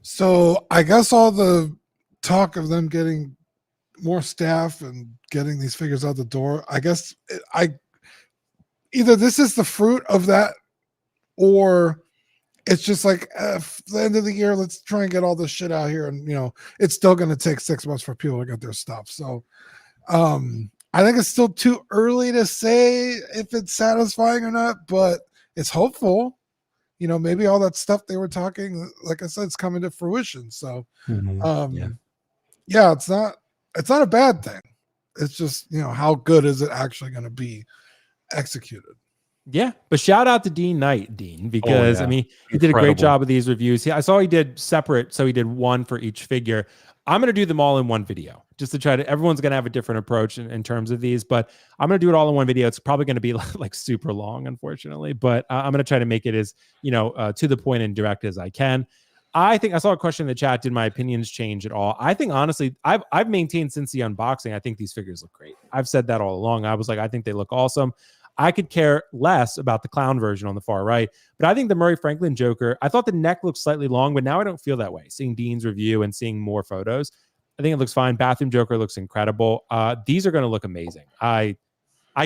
So I guess all the talk of them getting more staff and getting these figures out the door, I guess either this is the fruit of that, or it's just like the end of the year, let's try and get all this shit out here, and it's still going to take 6 months for people to get their stuff. So I think it's still too early to say if it's satisfying or not, but it's hopeful. Maybe all that stuff they were talking, like I said, it's coming to fruition. So yeah, it's not a bad thing. It's just, how good is it actually going to be executed? Yeah, but shout out to Dean Knight, because I mean, he did a great job of these reviews. I saw he did separate, so he did one for each figure. I'm going to do them all in one video just to try to, everyone's going to have a different approach in terms of these, but I'm going to do it all in one video. It's probably going to be like super long, unfortunately, but I'm going to try to make it as, to the point and direct as I can. I think I saw a question in the chat. Did my opinions change at all? I think, honestly, I've maintained since the unboxing, I think these figures look great. I've said that all along. I was like, I think they look awesome. I could care less about the clown version on the far right, but I think the Murray Franklin Joker, I thought the neck looked slightly long, but now I don't feel that way. Seeing Dean's review and seeing more photos, I think it looks fine. Bathroom Joker looks incredible. These are going to look amazing. I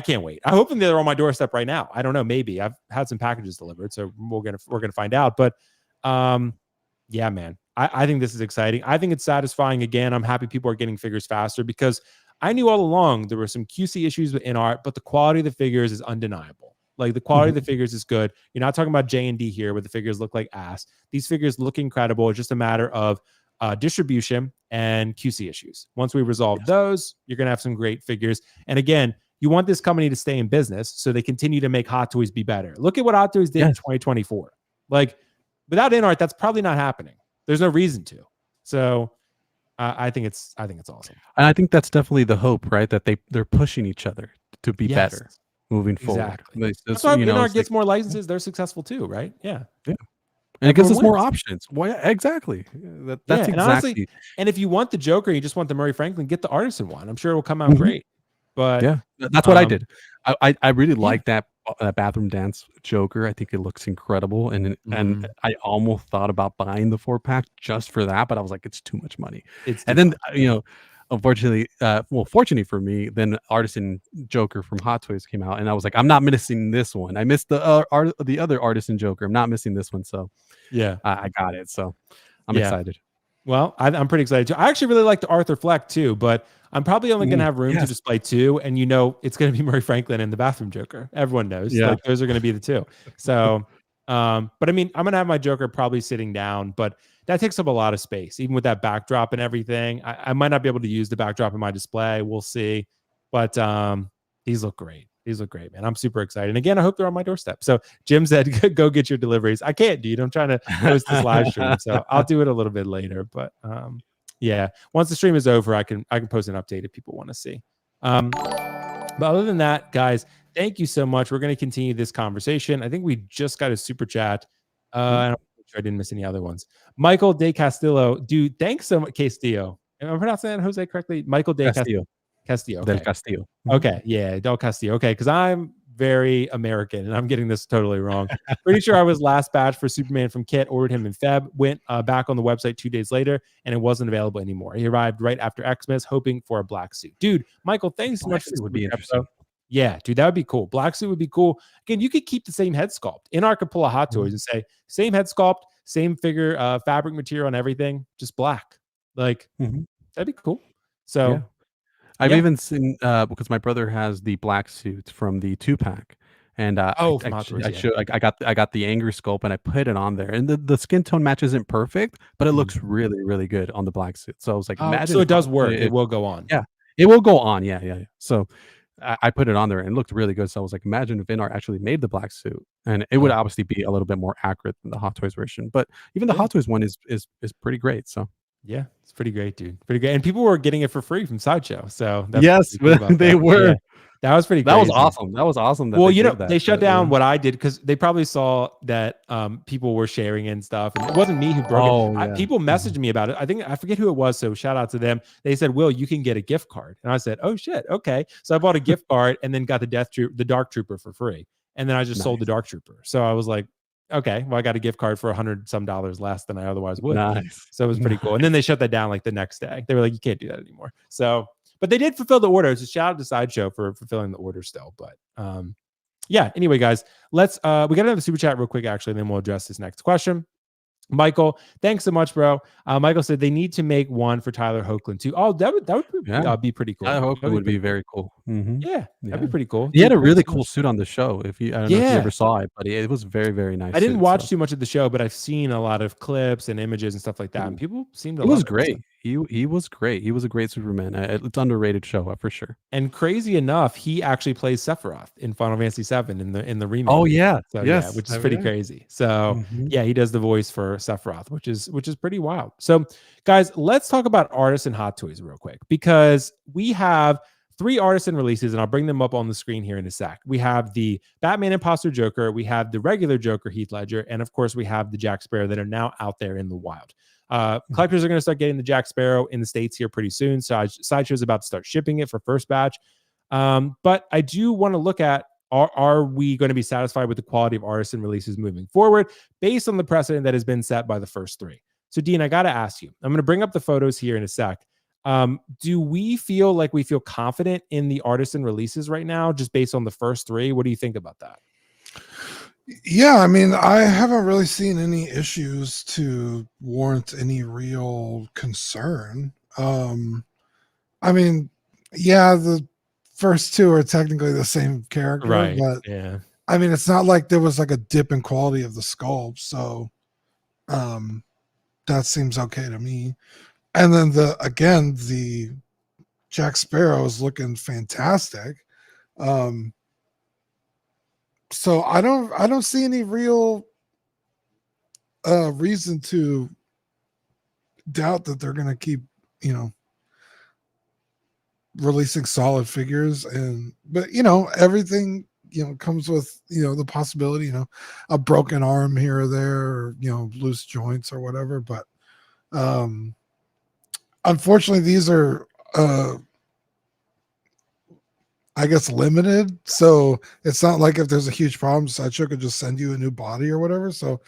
can't wait. I hope they're on my doorstep right now. I don't know. Maybe I've had some packages delivered, so we're gonna find out. But yeah, man, I think this is exciting. I think it's satisfying. Again, I'm happy people are getting figures faster, because I knew all along there were some QC issues with InArt, but the quality of the figures is undeniable. Like, the quality of the figures is good. You're not talking about JND here where the figures look like ass. These figures look incredible. It's just a matter of distribution and QC issues. Once we resolve those, you're going to have some great figures. And again, you want this company to stay in business, so they continue to make Hot Toys be better. Look at what Hot Toys did in 2024. Like, without InArt, that's probably not happening. There's no reason to. So I think it's awesome. And I think that's definitely the hope, right? That they're pushing each other to be better moving forward. Exactly. That's why InArt gets more licenses. They're successful too, right? Yeah. And it gives us more options. Well, yeah, exactly. That's exactly. And honestly, and if you want the Joker, you just want the Murray Franklin, get the Artisan one. I'm sure it will come out great. But yeah, that's what I did. I really like that bathroom dance Joker. I think it looks incredible, and I almost thought about buying the 4-pack just for that, but I was like, it's too much money. Unfortunately, fortunately for me, then Artisan Joker from Hot Toys came out, and I was like, I'm not missing this one. I missed the other Artisan Joker. I'm not missing this one. So yeah, I got it. So I'm excited. Well, I'm pretty excited too. I actually really like the Arthur Fleck too, but I'm probably only going to have room to display 2, and it's going to be Murray Franklin and the Bathroom Joker. Everyone knows, like, those are going to be the 2. So, but I mean, I'm going to have my Joker probably sitting down, but that takes up a lot of space, even with that backdrop and everything. I might not be able to use the backdrop in my display. We'll see, but these look great. These look great, man. I'm super excited. And again, I hope they're on my doorstep. So Jim said, go get your deliveries. I can't, dude. I'm trying to host this live stream, so I'll do it a little bit later. But yeah, once the stream is over, I can post an update if people want to see. But other than that, guys, thank you so much. We're going to continue this conversation. I think we just got a super chat. I didn't miss any other ones. Michael De Castillo, dude, thanks so much. Castillo. Am I pronouncing that, Jose, correctly? Michael De Castillo. Castillo. Okay. Del Castillo. Okay. Yeah. Del Castillo. Okay. Because I'm very American and I'm getting this totally wrong. Pretty sure I was last batch for Superman from Kit, ordered him in Feb, went back on the website 2 days later, and it wasn't available anymore. He arrived right after Xmas, hoping for a black suit. Dude, Michael, thanks so much for this. Would be interesting. Yeah, dude, that would be cool. Black suit would be cool. Again, you could keep the same head sculpt. InArt could pull a Hot Toys and say, same head sculpt, same figure, fabric material and everything, just black. Like, that'd be cool. So yeah. I've even seen because my brother has the black suit from the 2-pack, and I got the Angry Sculpt and I put it on there, and the skin tone match isn't perfect, but it looks really, really good on the black suit. So I was like, imagine. So it does work. It will go on. Yeah, it will go on. Yeah. So I put it on there and it looked really good. So I was like, imagine if InArt actually made the black suit, and it would obviously be a little bit more accurate than the Hot Toys version. But even the Hot Toys one is pretty great. So. Yeah, it's pretty great, dude. Pretty great. And people were getting it for free from Sideshow. So that's they were. Yeah, that was pretty That was awesome. That was awesome. Well, they shut down what I did because they probably saw that people were sharing and stuff. And it wasn't me who broke it. People messaged me about it. I forget who it was. So shout out to them. They said, Will, you can get a gift card. And I said, oh shit. Okay. So I bought a gift card and then got the Dark Trooper for free. And then I just sold the Dark Trooper. So I was like, okay, well, I got a gift card for $100 some less than I otherwise would. Nice. So it was pretty cool. And then they shut that down like the next day. They were like, you can't do that anymore. So, but they did fulfill the order. So shout out to Sideshow for fulfilling the order still. But yeah, anyway, guys, let's we got another super chat real quick, actually, and then we'll address this next question. Michael, thanks so much, bro. Michael said they need to make one for Tyler Hoechlin too. Oh, that would be pretty cool. I hope it would be pretty cool. very cool. Mm-hmm. Yeah, that'd be pretty cool. He had a Dude, really thanks so cool much. suit on the show. I don't know if you Yeah. ever saw it, but it was very, very nice. I didn't suit, watch so. too much of the show, but I've seen a lot of clips and images and stuff like that, and people seem to It love was it. great. So. He was great. He was a great Superman. It's underrated show for sure. And crazy enough, he actually plays Sephiroth in Final Fantasy VII in the remake. Oh yeah, so yes, yeah, which is pretty crazy. So yeah, he does the voice for Sephiroth, which is pretty wild. So guys, let's talk about Artisan Hot Toys real quick, because we have 3 Artisan releases, and I'll bring them up on the screen here in a sec. We have the Batman Imposter Joker, we have the regular Joker Heath Ledger, and of course we have the Jack Sparrow that are now out there in the wild. Collectors are going to start getting the Jack Sparrow in the States here pretty soon. So Sideshow's about to start shipping it for first batch. But I do want to look at, are we going to be satisfied with the quality of Artisan releases moving forward based on the precedent that has been set by the first 3? So Dean, I got to ask you, I'm going to bring up the photos here in a sec. Do we feel like we feel confident in the Artisan releases right now, just based on the first 3? What do you think about that? Yeah, I mean, I haven't really seen any issues to warrant any real concern. I mean, yeah, the first 2 are technically the same character, Right. but Yeah. I mean, it's not like there was like a dip in quality of the sculpt, so that seems okay to me. And then the Jack Sparrow is looking fantastic. So I don't see any real reason to doubt that they're going to keep, releasing solid figures. But everything, comes with, the possibility, a broken arm here or there, or, loose joints or whatever. But unfortunately, these are I guess limited, so it's not like if there's a huge problem, Sideshow could just send you a new body or whatever. So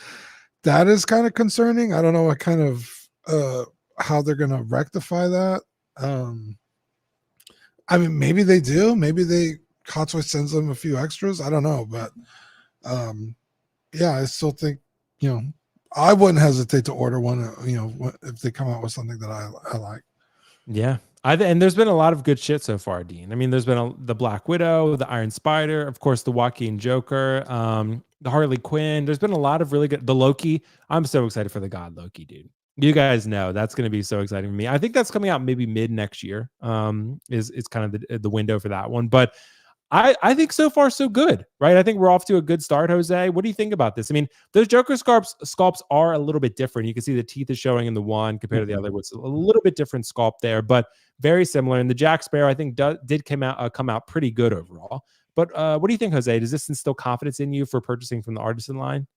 that is kind of concerning. I don't know what kind of how they're going to rectify that. I mean, maybe they do. Maybe Hot Toys sends them a few extras. I don't know, but yeah, I still think I wouldn't hesitate to order one. If they come out with something that I like. Yeah. And there's been a lot of good shit so far, Dean. I mean, there's been the Black Widow, the Iron Spider, of course, the Joaquin Joker, the Harley Quinn. There's been a lot of really good. The Loki. I'm so excited for the God Loki, dude. You guys know that's going to be so exciting for me. I think that's coming out maybe mid next year. Is kind of the window for that one. But I think so far so good, right? I think we're off to a good start, Jose. What do you think about this? I mean, those Joker sculpts are a little bit different. You can see the teeth is showing in the one compared to the other. It's a little bit different sculpt there, but very similar. And the Jack Sparrow, I think, did come out pretty good overall. But what do you think, Jose? Does this instill confidence in you for purchasing from the Artisan line?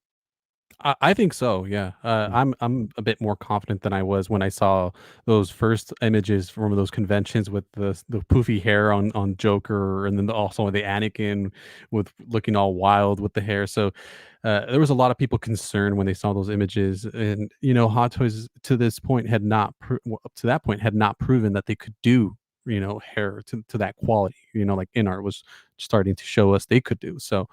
I think so. Yeah, I'm a bit more confident than I was when I saw those first images from those conventions with the poofy hair on Joker, and then also the Anakin with looking all wild with the hair. So there was a lot of people concerned when they saw those images, and Hot Toys to this point had not proven that they could do hair to that quality. Like InArt was starting to show us they could do so.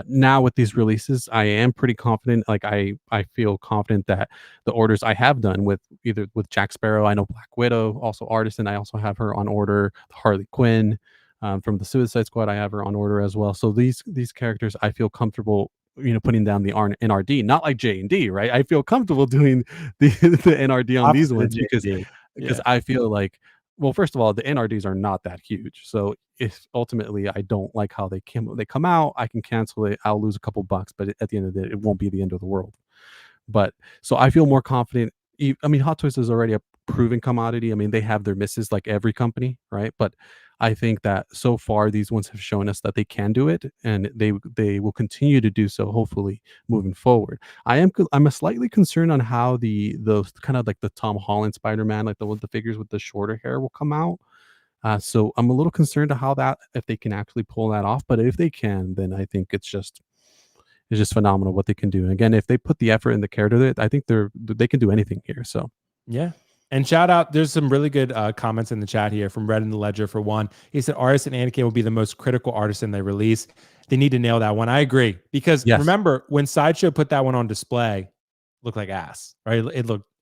Now with these releases, I am pretty confident. Like I feel confident that the orders I have done with Jack Sparrow, I know Black Widow, also Artisan, I also have her on order. Harley Quinn from the Suicide Squad, I have her on order as well. So these characters, I feel comfortable, putting down the NRD, not like JND, right? I feel comfortable doing the NRD on these ones because I feel like, well, first of all, the NRDs are not that huge. So if ultimately I don't like how they come out, I can cancel it. I'll lose a couple bucks, but at the end of the day, it won't be the end of the world. But so I feel more confident. I mean, Hot Toys is already a proven commodity. I mean, they have their misses like every company, right? But I think that so far these ones have shown us that they can do it, and they will continue to do so. Hopefully, moving forward, I'm a slightly concerned on how the kind of like the Tom Holland Spider-Man, like the figures with the shorter hair will come out. So I'm a little concerned to how if they can actually pull that off. But if they can, then I think it's just phenomenal what they can do. And again, if they put the effort in the character, I think they can do anything here. So yeah. And shout out, there's some really good comments in the chat here from Red in the Ledger for one. He said Artisan Anakin will be the most critical Artisan they release. They need to nail that one. I agree, because Yes. remember when Sideshow put that one on display, looked like ass, right?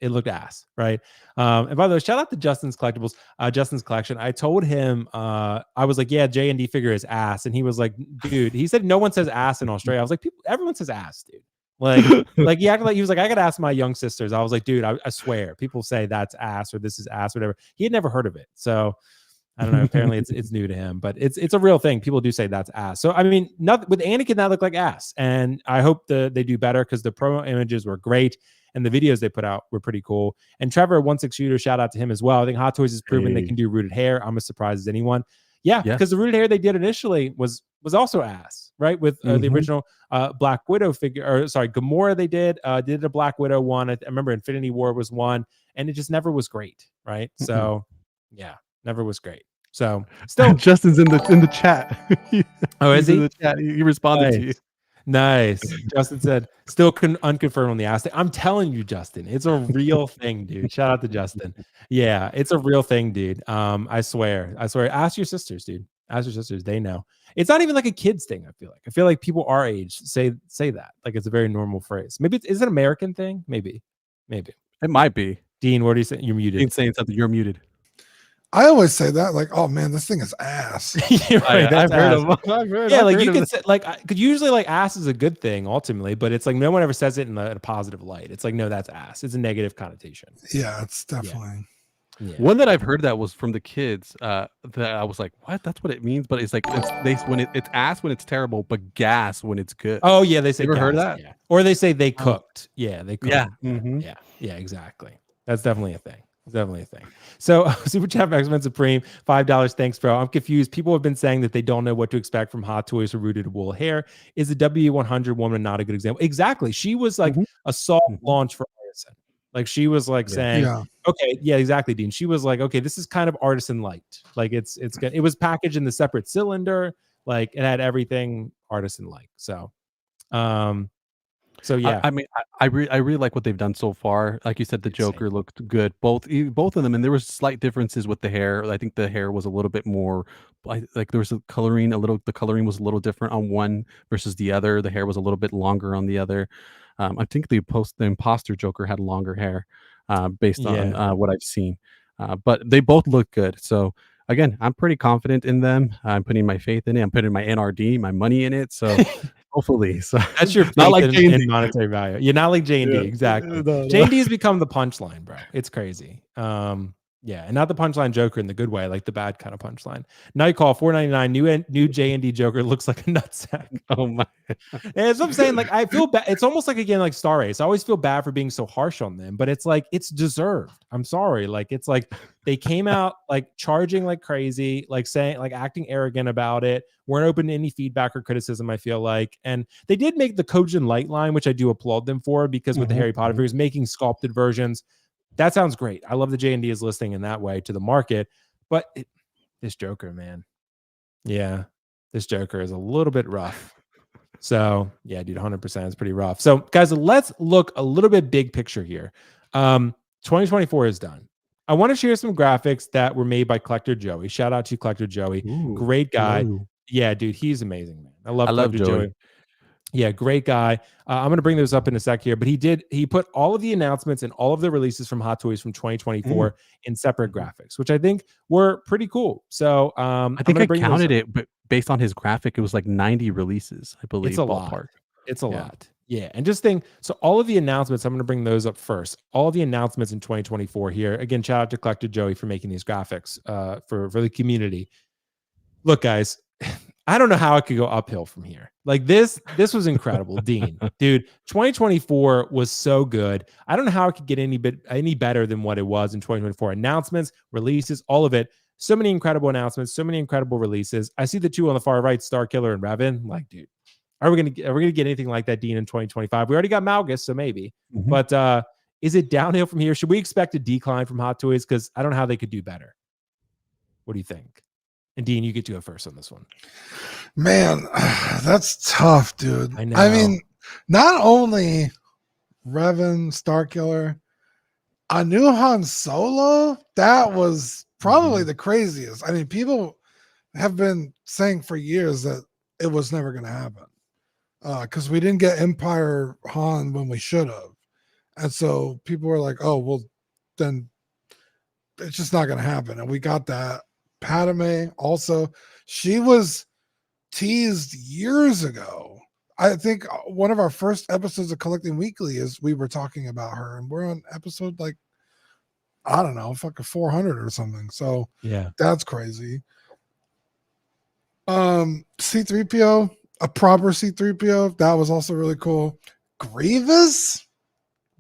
It looked ass, right? And by the way, shout out to Justin's Collectibles, Justin's collection. I told him, I was like, yeah, JND figure is ass, and he was like, dude, he said no one says ass in Australia. I was like, everyone says ass, dude. Like he acted like he was like, I gotta ask my young sisters. I was like, dude, I swear, people say that's ass or this is ass, whatever. He had never heard of it, so I don't know. Apparently, it's new to him, but it's a real thing. People do say that's ass. So I mean, nothing with Anakin that looked like ass, and I hope they do better, because the promo images were great and the videos they put out were pretty cool. And Trevor 16 Shooter, shout out to him as well. I think Hot Toys has proven they can do rooted hair. I'm as surprised as anyone. Yeah, because the rooted hair they did initially was also ass, right? With the original Black Widow figure, or sorry, Gamora they did a Black Widow one. I remember Infinity War was one, and it just never was great, right? So yeah, never was great. So still, Justin's in the chat. Oh, is He's he? in the chat. He responded to you. Nice. Justin said, still unconfirmed on the ass thing. I'm telling you, Justin, it's a real thing, dude. Shout out to Justin. Yeah, it's a real thing, dude. I swear. Ask your sisters, dude. Ask your sisters. They know. It's not even like a kid's thing. I feel like people our age say that. Like it's a very normal phrase. Maybe is it an American thing? Maybe. It might be. Dean, what do you say? You're muted. Dean's saying something. You're muted. I always say that, like, oh man, this thing is ass. Right, I've heard of. Yeah, like you could say, like, because usually like ass is a good thing ultimately, but it's like no one ever says it in a positive light. It's like, no, that's ass. It's a negative connotation. Yeah, it's definitely. Yeah. One that I've heard that was from the kids. That I was like, what? That's what it means. But it's like it's ass when it's terrible, but gas when it's good. Oh yeah, they say. You ever heard of gas, that? Yeah. Or they say they cooked. Yeah, they cooked. Yeah. Yeah, exactly. That's definitely a thing. It's definitely a thing. So Super Chat for X-Men Supreme, $5. Thanks, bro. I'm confused. People have been saying that they don't know what to expect from Hot Toys for rooted wool hair. Is the W100 woman not a good example? Exactly. She was like a soft launch for Artisan. Like she was like saying, okay, yeah, exactly, Dean. She was like, okay, this is kind of Artisan light. Like it's good. It was packaged in the separate cylinder. Like it had everything Artisan like. So yeah, I mean, I really like what they've done so far. Like you said, the Joker looked good, both of them, and there was slight differences with the hair. I think the hair was a little bit more, like there was the coloring was a little different on one versus the other. The hair was a little bit longer on the other. I think the imposter Joker had longer hair, based on what I've seen. But they both look good. So again, I'm pretty confident in them. I'm putting my faith in it. I'm putting my NRD, my money in it. So hopefully, so that's your not like in monetary value. You're not like JND, exactly. No. JND has become the punchline, bro. It's crazy. Yeah, and not the punchline Joker in the good way, like the bad kind of punchline. Nightcall $4.99. New JND Joker looks like a nutsack. Oh my! And that's what I'm saying. Like I feel bad. It's almost like again like Star Race. I always feel bad for being so harsh on them, but it's like it's deserved. I'm sorry. Like it's like they came out like charging like crazy, like saying like acting arrogant about it. Weren't open to any feedback or criticism. I feel like, and they did make the Kojin Light line, which I do applaud them for, because with the Harry Potter figures, making sculpted versions. That sounds great. I love the JND is listening in that way to the market, but this Joker, man. Yeah, this Joker is a little bit rough. So yeah, dude, 100% is pretty rough. So guys, let's look a little bit big picture here. 2024 is done. I want to share some graphics that were made by Collector Joey. Shout out to Collector Joey. Great guy. Ooh. Yeah, dude, he's amazing, man. I love Joey. Yeah, great guy. I'm going to bring those up in a sec here, but he put all of the announcements and all of the releases from Hot Toys from 2024 in separate graphics, which I think were pretty cool. So I think I counted it, but based on his graphic, it was like 90 releases, I believe. It's a lot. It's a lot. Yeah. And just think, so all of the announcements, I'm going to bring those up first. All of the announcements in 2024 here. Again, shout out to Collector Joey for making these graphics for the community. Look, guys, I don't know how it could go uphill from here. Like this was incredible, Dean. Dude, 2024 was so good. I don't know how it could get any better than what it was in 2024. Announcements, releases, all of it. So many incredible announcements, so many incredible releases. I see the two on the far right, Starkiller and Revan. Like, dude, are we gonna get anything like that, Dean, in 2025? We already got Malgus, so maybe. But is it downhill from here? Should we expect a decline from Hot Toys? Because I don't know how they could do better. What do you think? And Dean, you get to go first on this one. Man, that's tough, dude. I know. I mean, not only Revan, Starkiller, a new Han Solo, that was probably the craziest. I mean, people have been saying for years that it was never going to happen because we didn't get Empire Han when we should have. And so people were like, oh, well, then it's just not going to happen. And we got that. Padme also, she was teased years ago. I think one of our first episodes of Collecting Weekly is we were talking about her, and we're on episode like, I don't know, fucking 400 or something. So yeah, that's crazy. C-3PO, a proper C-3PO, that was also really cool. Grievous,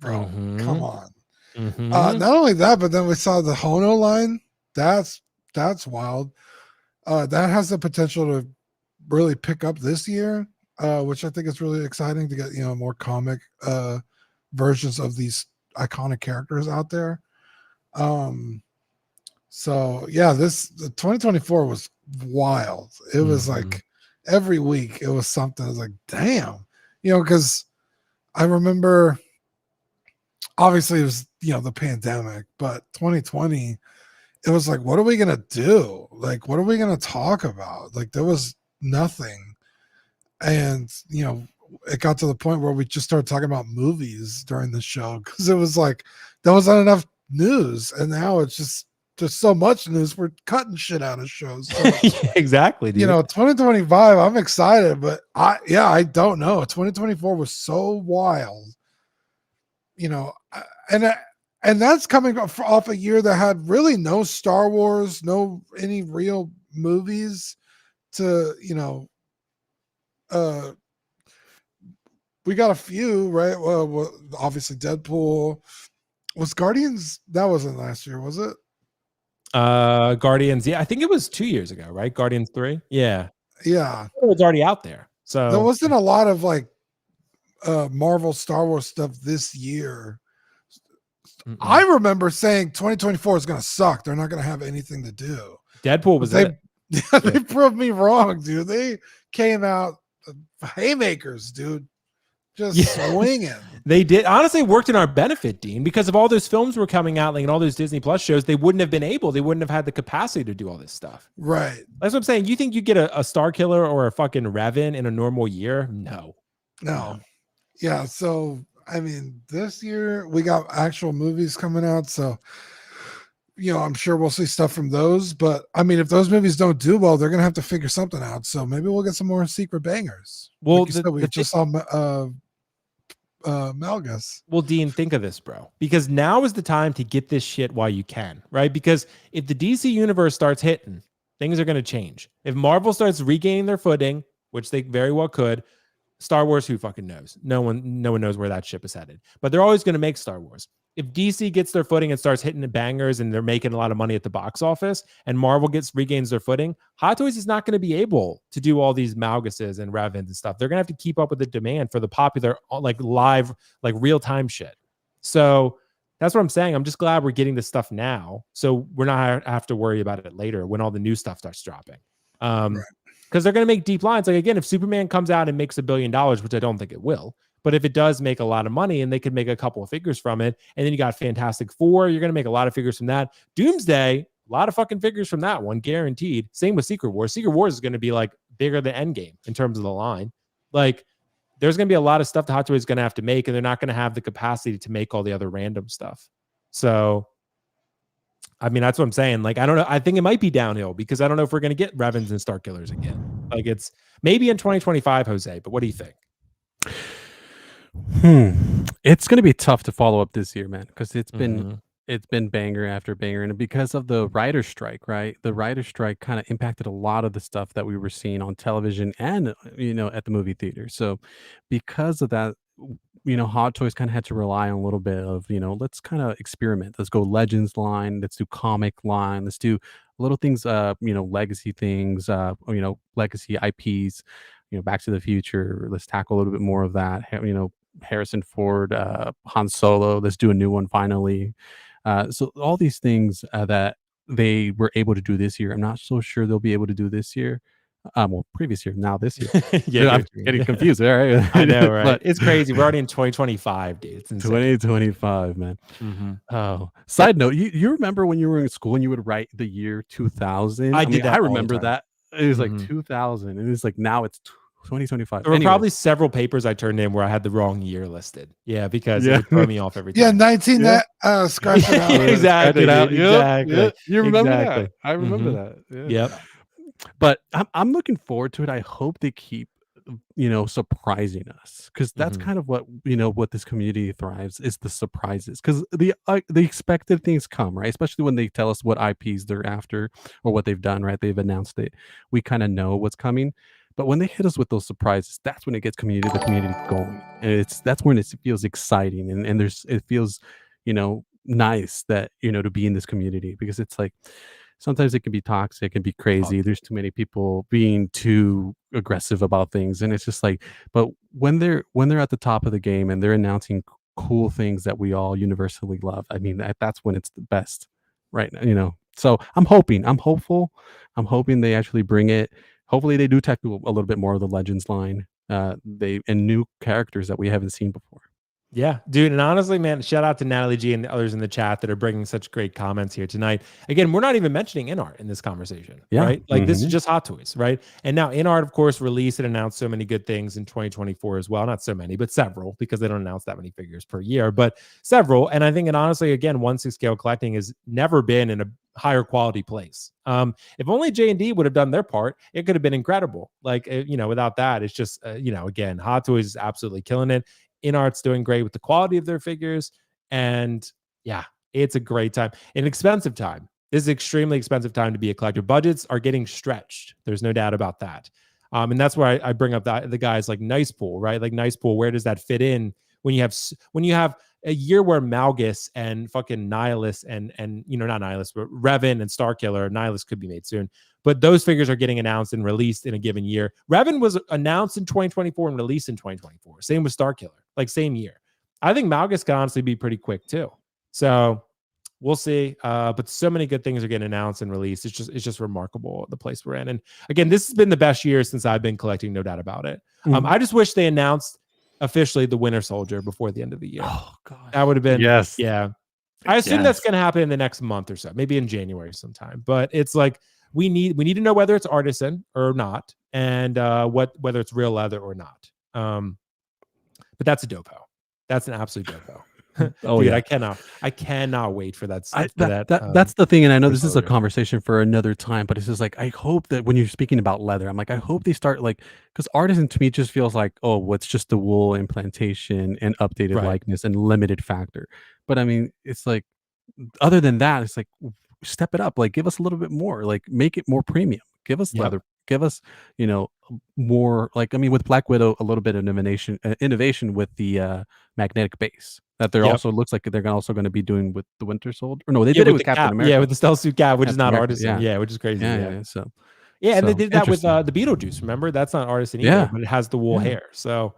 bro, come on. Not only that, but then we saw the Hono line. That's wild. That has the potential to really pick up this year, which I think is really exciting to get, you know, more comic versions of these iconic characters out there. So yeah, the 2024 was wild. It was like every week it was something. I was like, damn, you know, because I remember obviously it was, you know, the pandemic, but 2020, it was like, what are we gonna do? Like, what are we gonna talk about? Like, there was nothing. And you know, it got to the point where we just started talking about movies during the show because it was like there wasn't enough news, and now it's just there's so much news, we're cutting shit out of shows. So, yeah, exactly, dude. you know, 2025, I'm excited, but I don't know. 2024 was so wild, you know, and that's coming off a year that had really no Star Wars, no any real movies to, you know, we got a few, right? Well, obviously Deadpool. Was Guardians, that wasn't last year, was it? Guardians, yeah, I think it was 2 years ago, right? Guardians 3. Yeah. Yeah. It was already out there. So there wasn't a lot of like Marvel Star Wars stuff this year. I remember saying 2024 is going to suck. They're not going to have anything to do. Deadpool was it. They proved me wrong, dude. They came out haymakers, dude. Just swinging. They did. Honestly, it worked in our benefit, Dean, because if all those films were coming out, like and all those Disney Plus shows, they wouldn't have been able. They wouldn't have had the capacity to do all this stuff. Right. That's what I'm saying. You think you get a Star Killer or a fucking Revan in a normal year? No. Yeah. So I mean, this year we got actual movies coming out, so you know, I'm sure we'll see stuff from those. But I mean, if those movies don't do well, they're gonna have to figure something out. So maybe we'll get some more secret bangers. Well, like you said, we just saw Malgus. Well, Dean, think of this, bro, because now is the time to get this shit while you can, right? Because if the DC universe starts hitting, things are going to change. If Marvel starts regaining their footing, which they very well could, Star Wars, who fucking knows? No one knows where that ship is headed. But they're always going to make Star Wars. If DC gets their footing and starts hitting the bangers and they're making a lot of money at the box office, and Marvel regains their footing, Hot Toys is not going to be able to do all these Malguses and Revans and stuff. They're going to have to keep up with the demand for the popular, like live, like real time shit. So that's what I'm saying. I'm just glad we're getting this stuff now, so we're not have to worry about it later when all the new stuff starts dropping. Because they're going to make deep lines. Like again, if Superman comes out and makes $1 billion, which I don't think it will. But if it does make a lot of money and they could make a couple of figures from it, and then you got Fantastic Four, you're going to make a lot of figures from that. Doomsday, a lot of fucking figures from that one, guaranteed. Same with Secret Wars. Secret Wars is going to be like bigger than Endgame in terms of the line. Like there's going to be a lot of stuff the Hot Toys is going to have to make, and they're not going to have the capacity to make all the other random stuff. So, I mean, that's what I'm saying. Like, I don't know. I think it might be downhill because I don't know if we're going to get Revans and Star Killers again. Like it's maybe in 2025, Jose, but what do you think? It's going to be tough to follow up this year, man, because it's been banger after banger, and because of the writer's strike, right? The writer's strike kind of impacted a lot of the stuff that we were seeing on television and you know at the movie theater. So because of that, you know, Hot Toys kind of had to rely on a little bit of, you know, let's kind of experiment. Let's go Legends line. Let's do comic line. Let's do little things, you know, legacy things, you know, legacy IPs, you know, Back to the Future. Let's tackle a little bit more of that. You know, Harrison Ford, Han Solo. Let's do a new one finally. So all these things that they were able to do this year, I'm not so sure they'll be able to do this year. Well, previous year, now this year. Yeah, I'm getting confused. All right, I know, right? But it's crazy. We're already in 2025, dude. It's insane. 2025, man. Oh, side note, you remember when you were in school and you would write the year 2000? I did that. I remember that. It was like 2000, and it's like now it's 2025. There were Anyway. probably several papers I turned in where I had the wrong year listed. Yeah, because it would throw me off every time. Yeah, 19 that scratch it out. Exactly, Scratch it out. dude, Yep, exactly. yep. You remember Exactly. that? I remember that. Yeah. Yep. But I'm looking forward to it. I hope they keep, surprising us, because that's kind of what what this community thrives is the surprises. Because the expected things come, right? Especially when they tell us what IPs they're after or what they've done, right? They've announced it. We kind of know what's coming. But when they hit us with those surprises, that's when it gets the community going, and that's when it feels exciting, and it feels, nice that to be in this community, because it's like sometimes it can be toxic and be crazy. There's too many people being too aggressive about things, and it's just like, but when they're at the top of the game and they're announcing cool things that we all universally love, I mean that's when it's the best, right? So I'm hopeful, I'm hoping they actually bring it. Hopefully they do tackle a little bit more of the Legends line, and new characters that we haven't seen before. Yeah, dude. And honestly, man, shout out to Natalie G and the others in the chat that are bringing such great comments here tonight. Again, we're not even mentioning InArt in this conversation, right? Like this is just Hot Toys, right? And now InArt, of course, released and announced so many good things in 2024 as well. Not so many, but several, because they don't announce that many figures per year, but several. And I think, and honestly, again, 1/6 scale collecting has never been in a higher quality place. If only JND would have done their part, it could have been incredible. Like, without that, it's just, again, Hot Toys is absolutely killing it. InArt's doing great with the quality of their figures. And yeah, it's a great time. An expensive time. This is an extremely expensive time to be a collector. Budgets are getting stretched. There's no doubt about that. And that's where I bring up the guys like Nicepool, right? Like Nicepool, where does that fit in when you have a year where Malgus and fucking Nihilus and not Nihilus, but Revan and Starkiller, Nihilus could be made soon, but those figures are getting announced and released in a given year. Revan was announced in 2024 and released in 2024. Same with Starkiller, like same year. I think Malgus can honestly be pretty quick too. So we'll see. But so many good things are getting announced and released. It's just remarkable the place we're in. And again, this has been the best year since I've been collecting, no doubt about it. I just wish they announced officially the Winter Soldier before the end of the year. Oh god, that would have been yeah. I assume that's going to happen in the next month or so, maybe in January sometime. But it's like we need to know whether it's Artisan or not, and whether it's real leather or not. But that's a dopo. That's an absolute dopo. Oh dude, yeah, I cannot wait for that. That's the thing, and I know this is a Soldier. conversation for another time, but it's just like I hope that when you're speaking about leather, I'm like, I hope they start like, because Artisan to me just feels like, oh, what's just the wool implantation and updated likeness and limited factor. But I mean, it's like, other than that, it's like, step it up, like give us a little bit more, like make it more premium, give us leather, give us more, like, I mean, with Black Widow, a little bit of innovation with the magnetic base that they're also looks like they're also going to be doing with the Winter Soldier. Or no, they did it with Captain America. Yeah, with the stealth suit cap, which Captain is not America, Artisan. Yeah, which is crazy. So and they did that with the Beetlejuice. Remember, that's not Artisan either, but it has the wool hair. So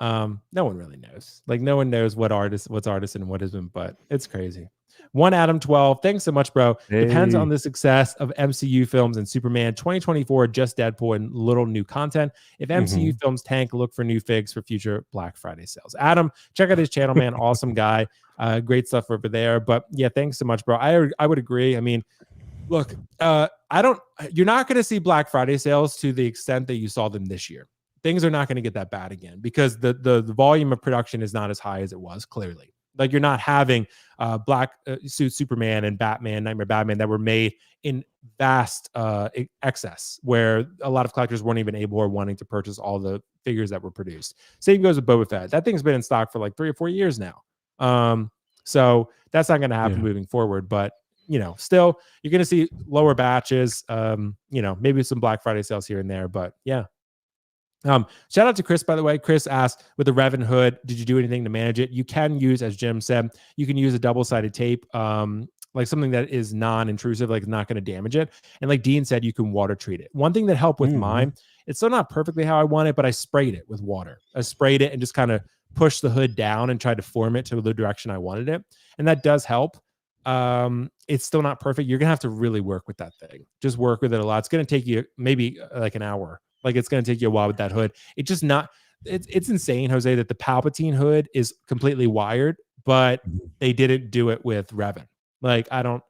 no one really knows. Like no one knows what's Artisan and what isn't, but it's crazy. One Adam 12, thanks so much, bro. Depends on the success of MCU films and Superman. 2024, just Deadpool and little new content. If MCU films tank, look for new figs for future Black Friday sales. Adam, check out his channel, man. Awesome guy. Great stuff over there. But yeah, thanks so much, bro. I would agree. I mean, look, you're not going to see Black Friday sales to the extent that you saw them this year. Things are not going to get that bad again because the volume of production is not as high as it was, clearly. Like you're not having black suit Superman and Batman, Nightmare Batman that were made in vast excess, where a lot of collectors weren't even able or wanting to purchase all the figures that were produced. Same goes with Boba Fett. That thing's been in stock for like 3 or 4 years now. So that's not going to happen moving forward. But still, you're going to see lower batches. Maybe some Black Friday sales here and there. But yeah. Shout out to Chris, by the way. Chris asked, with the Revan hood, did you do anything to manage it? You can use, as Jim said, you can use a double-sided tape, like something that is non-intrusive, like not going to damage it. And like Dean said, you can water treat it. One thing that helped with mine, it's still not perfectly how I want it, but I sprayed it with water. I sprayed it and just kind of pushed the hood down and tried to form it to the direction I wanted it. And that does help. It's still not perfect. You're going to have to really work with that thing. Just work with it a lot. It's going to take you maybe like an hour. Like it's going to take you a while with that hood. It's just not, it's insane, Jose, that the Palpatine hood is completely wired, but they didn't do it with Revan. Like, I don't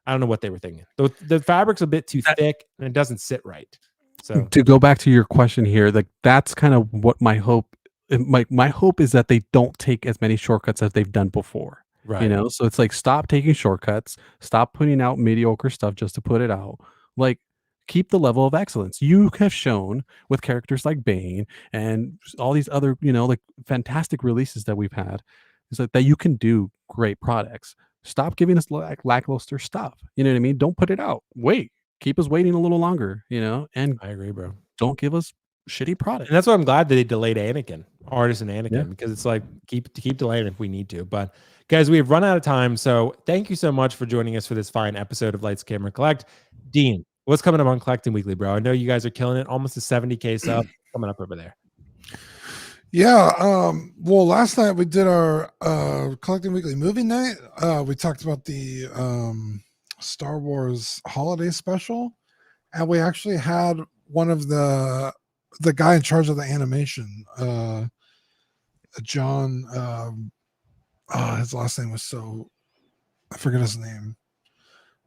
I don't know what they were thinking. The fabric's a bit too thick and it doesn't sit right. So to go back to your question here, like that's kind of what my hope. My hope is that they don't take as many shortcuts as they've done before. right. You know, so it's like stop taking shortcuts, stop putting out mediocre stuff just to put it out. Like keep the level of excellence. You have shown with characters like Bane and all these other, you know, like fantastic releases that we've had, is that you can do great products. Stop giving us lackluster stuff. You know what I mean? Don't put it out. Wait, keep us waiting a little longer, you know, and I agree, bro. don't give us shitty products. And that's why I'm glad that they delayed Anakin, Artisan Anakin, Yeah. because it's like keep delaying if we need to. But guys, we have run out of time. So thank you so much for joining us for this fine episode of Lights Camera Collect. Dean, what's coming up on Collecting Weekly, bro? I know you guys are killing it. Almost a 70K sub coming up over there. Yeah. Well, last night we did our Collecting Weekly movie night. We talked about the Star Wars holiday special, and we actually had one of the guy in charge of the animation, John. His last name was so I forget his name,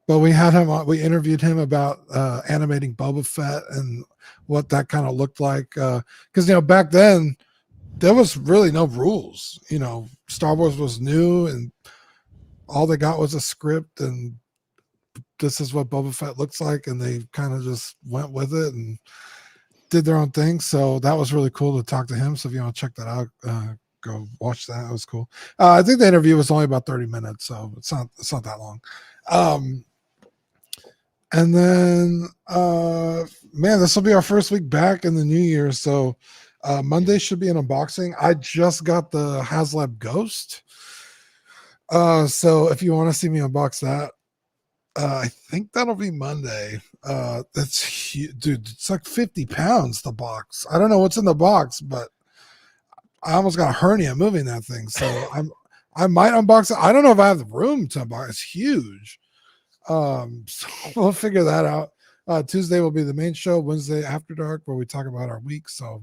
but we had him on. We interviewed him about animating Boba Fett and what that kind of looked like. Because you know back then there was really no rules. You know, Star Wars was new, and all they got was a script, and this is what Boba Fett looks like, and they kind of just went with it and did their own thing. So that was really cool to talk to him. So if you want to check that out, go watch that. It was cool. I think the interview was only about 30 minutes, so it's not that long. And then man, this will be our first week back in the new year. So Monday should be an unboxing. I just got the HasLab Ghost. So if you want to see me unbox that, I think that'll be Monday. That's huge, dude. It's like 50 pounds, the box. I don't know what's in the box, but I almost got a hernia moving that thing. So I might unbox it. I don't know if I have the room to unbox. It's huge. So we'll figure that out. Tuesday will be the main show. Wednesday After Dark, where we talk about our week. So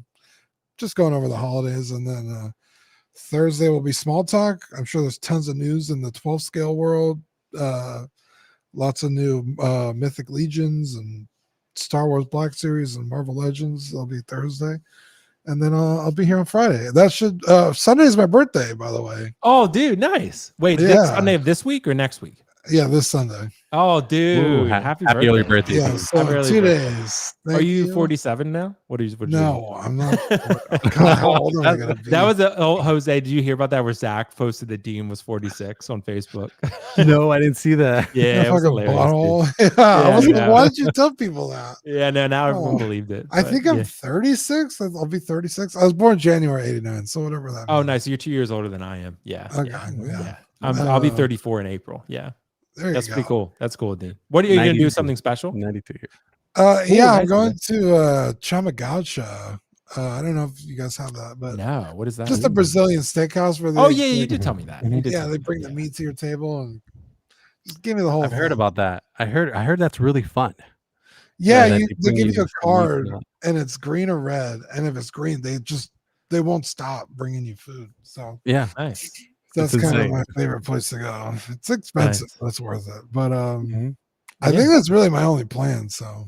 just going over the holidays, and then Thursday will be small talk. I'm sure there's tons of news in the 12 scale world. Lots of new Mythic Legions and Star Wars Black Series and Marvel Legends. That'll be Thursday. And then I'll be here on Friday. That should Sunday is my birthday, by the way. Oh, dude, nice. Wait, Yeah. this Sunday of this week or next week? Yeah, this Sunday. Oh, dude, Ooh, happy early birthday. birthday. Yeah, Happy so early 2 birthday. days. Are Thank you 47 now? What are you? No, I'm not. God, how old am I gonna be? That was Jose. Did you hear about that? Where Zach posted that Dean was 46 on Facebook. No, I didn't see that. Yeah, it was fucking hilarious. butthole. dude. Yeah, I was like, yeah. why did you tell people that? Yeah, no, now everyone Oh, believed it. I but think I'm yeah. 36. I'll be 36. I was born January 89, so whatever that Oh, means. nice. So you're 2 years older than I am. Yeah. Okay, Yeah. yeah. I'll be 34 in April. Yeah. There That's you pretty go. cool. That's cool, Dean. What are you going to do? 92. Something special? 92 years. Yeah, I'm nice, going man. to Chamagacha. I don't know if you guys have that, but No. What is that? just a Brazilian steakhouse where they, Oh, yeah. You did tell me that. You did yeah, tell they me bring that, the yeah. meat to your table and just give me the whole I've heard thing. about that. I heard that's really fun. Yeah, that they bring give you a different meats card and all. and it's green or red, and if it's green, they won't stop bringing you food. So Yeah. Nice. that's It's kind of insane. my favorite place to go. It's expensive, Nice. but it's worth it. But Mhm. I think that's really my only plan. So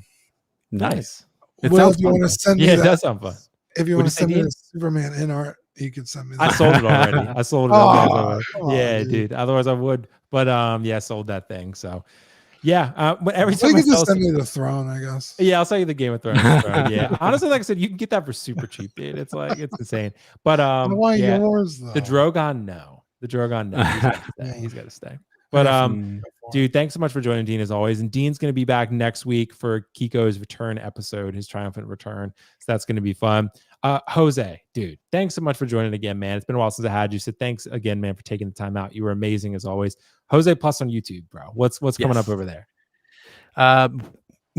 Nice. It Will, sounds if you fun, want though. to send me Yeah, it that, does sound fun. if you What'd want you to say, send me Dean? the Superman InArt, you can send me I that. sold it already. I sold it. Oh, Otherwise I would. come on, Yeah, dude. dude. Otherwise I would. But yeah, I sold that thing. So yeah. But every Well, time you I can just sell send me the throne, I guess. yeah, I'll sell you the Game of Thrones. Throne. Yeah. Honestly, like I said, you can get that for super cheap, dude. It's like it's insane. But I want yeah, yours though. the Drogon, no. The Drogon, no. He's got to stay. He's got to stay. But Mm. dude, thanks so much for joining Dean as always. And Dean's going to be back next week for Kiko's return episode, his triumphant return. So that's going to be fun. Jose, dude, thanks so much for joining again, man. It's been a while since I had you. So thanks again, man, for taking the time out. You were amazing as always. Jose Plus on YouTube, bro. What's coming up Yes. over there?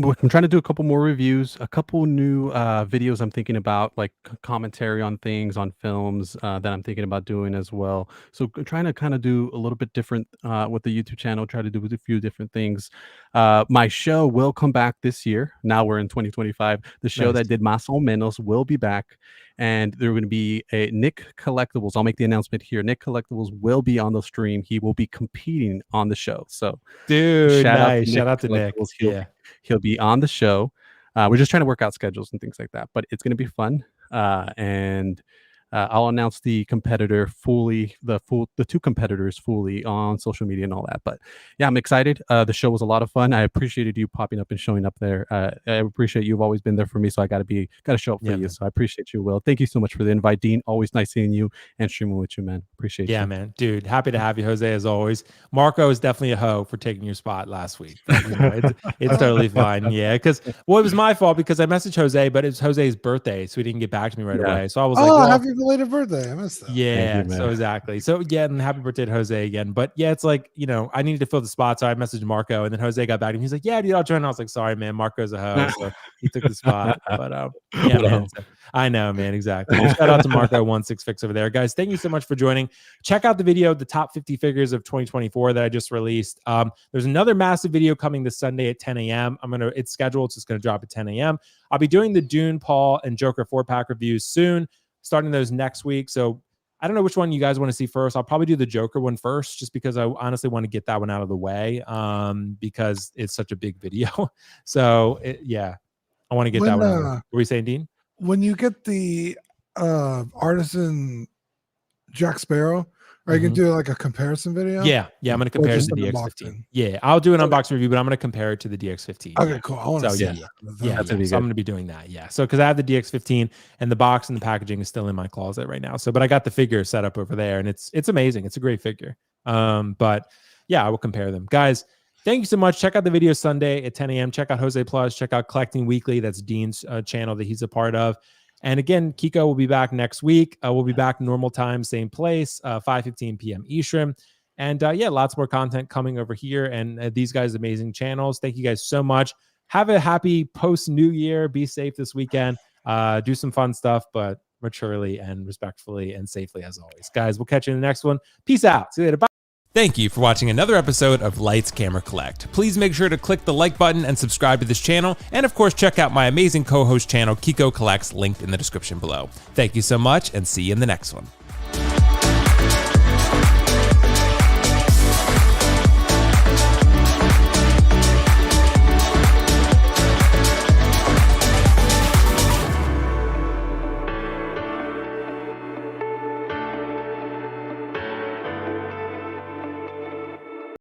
I'm trying to do a couple more reviews, a couple new videos I'm thinking about, like commentary on things, on films that I'm thinking about doing as well. So trying to kind of do a little bit different with the YouTube channel, try to do a few different things. My show will come back this year. Now we're in 2025. The show Nice. that did Más o Menos will be back. and there are going to be a Nick Collectibles. I'll make the announcement here. Nick Collectibles will be on the stream. He will be competing on the show. So, Dude, shout nice. Out to Nick. He'll be on the show. We're just trying to work out schedules and things like that, but it's going to be fun. And I'll announce the competitor fully, the two competitors fully on social media and all that. But yeah, I'm excited. The show was a lot of fun. I appreciated you popping up and showing up there. I appreciate you've always been there for me, so I got to show up for you. Man. So I appreciate you, Will. Thank you so much for the invite, Dean. Always nice seeing you and streaming with you, man. Appreciate you. Yeah, man, dude. Happy to have you, Jose, as always. Marco is definitely a hoe for taking your spot last week. But, you know, it's totally fine. Yeah, because it was my fault because I messaged Jose, but it was Jose's birthday, so he didn't get back to me right away. So I was like, well, happy belated birthday. Yeah, so exactly. So yeah, and happy birthday to Jose again. But yeah, it's like, you know, I needed to fill the spot, so I messaged Marco, and then Jose got back to me. He's like, "Yeah, dude, I'll join." I was like, "Sorry, man, Marco's a hoe," so he took the spot. But yeah, man. So, I know, man, exactly. Shout out to Marco16Fix over there, guys. Thank you so much for joining. Check out the video, the top 50 figures of 2024 that I just released. There's another massive video coming this Sunday at 10 a.m. It's scheduled, so it's gonna drop at 10 a.m. I'll be doing the Dune, Paul, and Joker 4-pack reviews soon, starting those next week. So I don't know which one you guys want to see first. I'll probably do the Joker one first, just because I honestly want to get that one out of the way, because it's such a big video. So yeah, I want to get that one. What were you saying, Dean? When you get the Artisan Jack Sparrow, are you gonna do like a comparison video? Yeah, I'm gonna compare it to the DX15. Yeah, I'll do an unboxing review, but I'm gonna compare it to the DX15. Okay, cool. I want to see that. Yeah. So I'm gonna be doing that. Yeah. So because I have the DX15 and the box and the packaging is still in my closet right now. So, but I got the figure set up over there, and it's amazing. It's a great figure. But yeah, I will compare them, guys. Thank you so much. Check out the video Sunday at 10 a.m. Check out Jose Plus. Check out Collecting Weekly. That's Dean's channel that he's a part of. And again, Kiko will be back next week. We'll be back normal time, same place, 5:15 p.m. Eastern. And yeah, lots more content coming over here. And these guys' amazing channels. Thank you guys so much. Have a happy post-New Year. Be safe this weekend. Do some fun stuff, but maturely and respectfully and safely as always. Guys, we'll catch you in the next one. Peace out. See you later. Bye. Thank you for watching another episode of Lights Camera Collect. Please make sure to click the like button and subscribe to this channel. And of course, check out my amazing co-host channel, Kiko Collects, linked in the description below. Thank you so much and see you in the next one.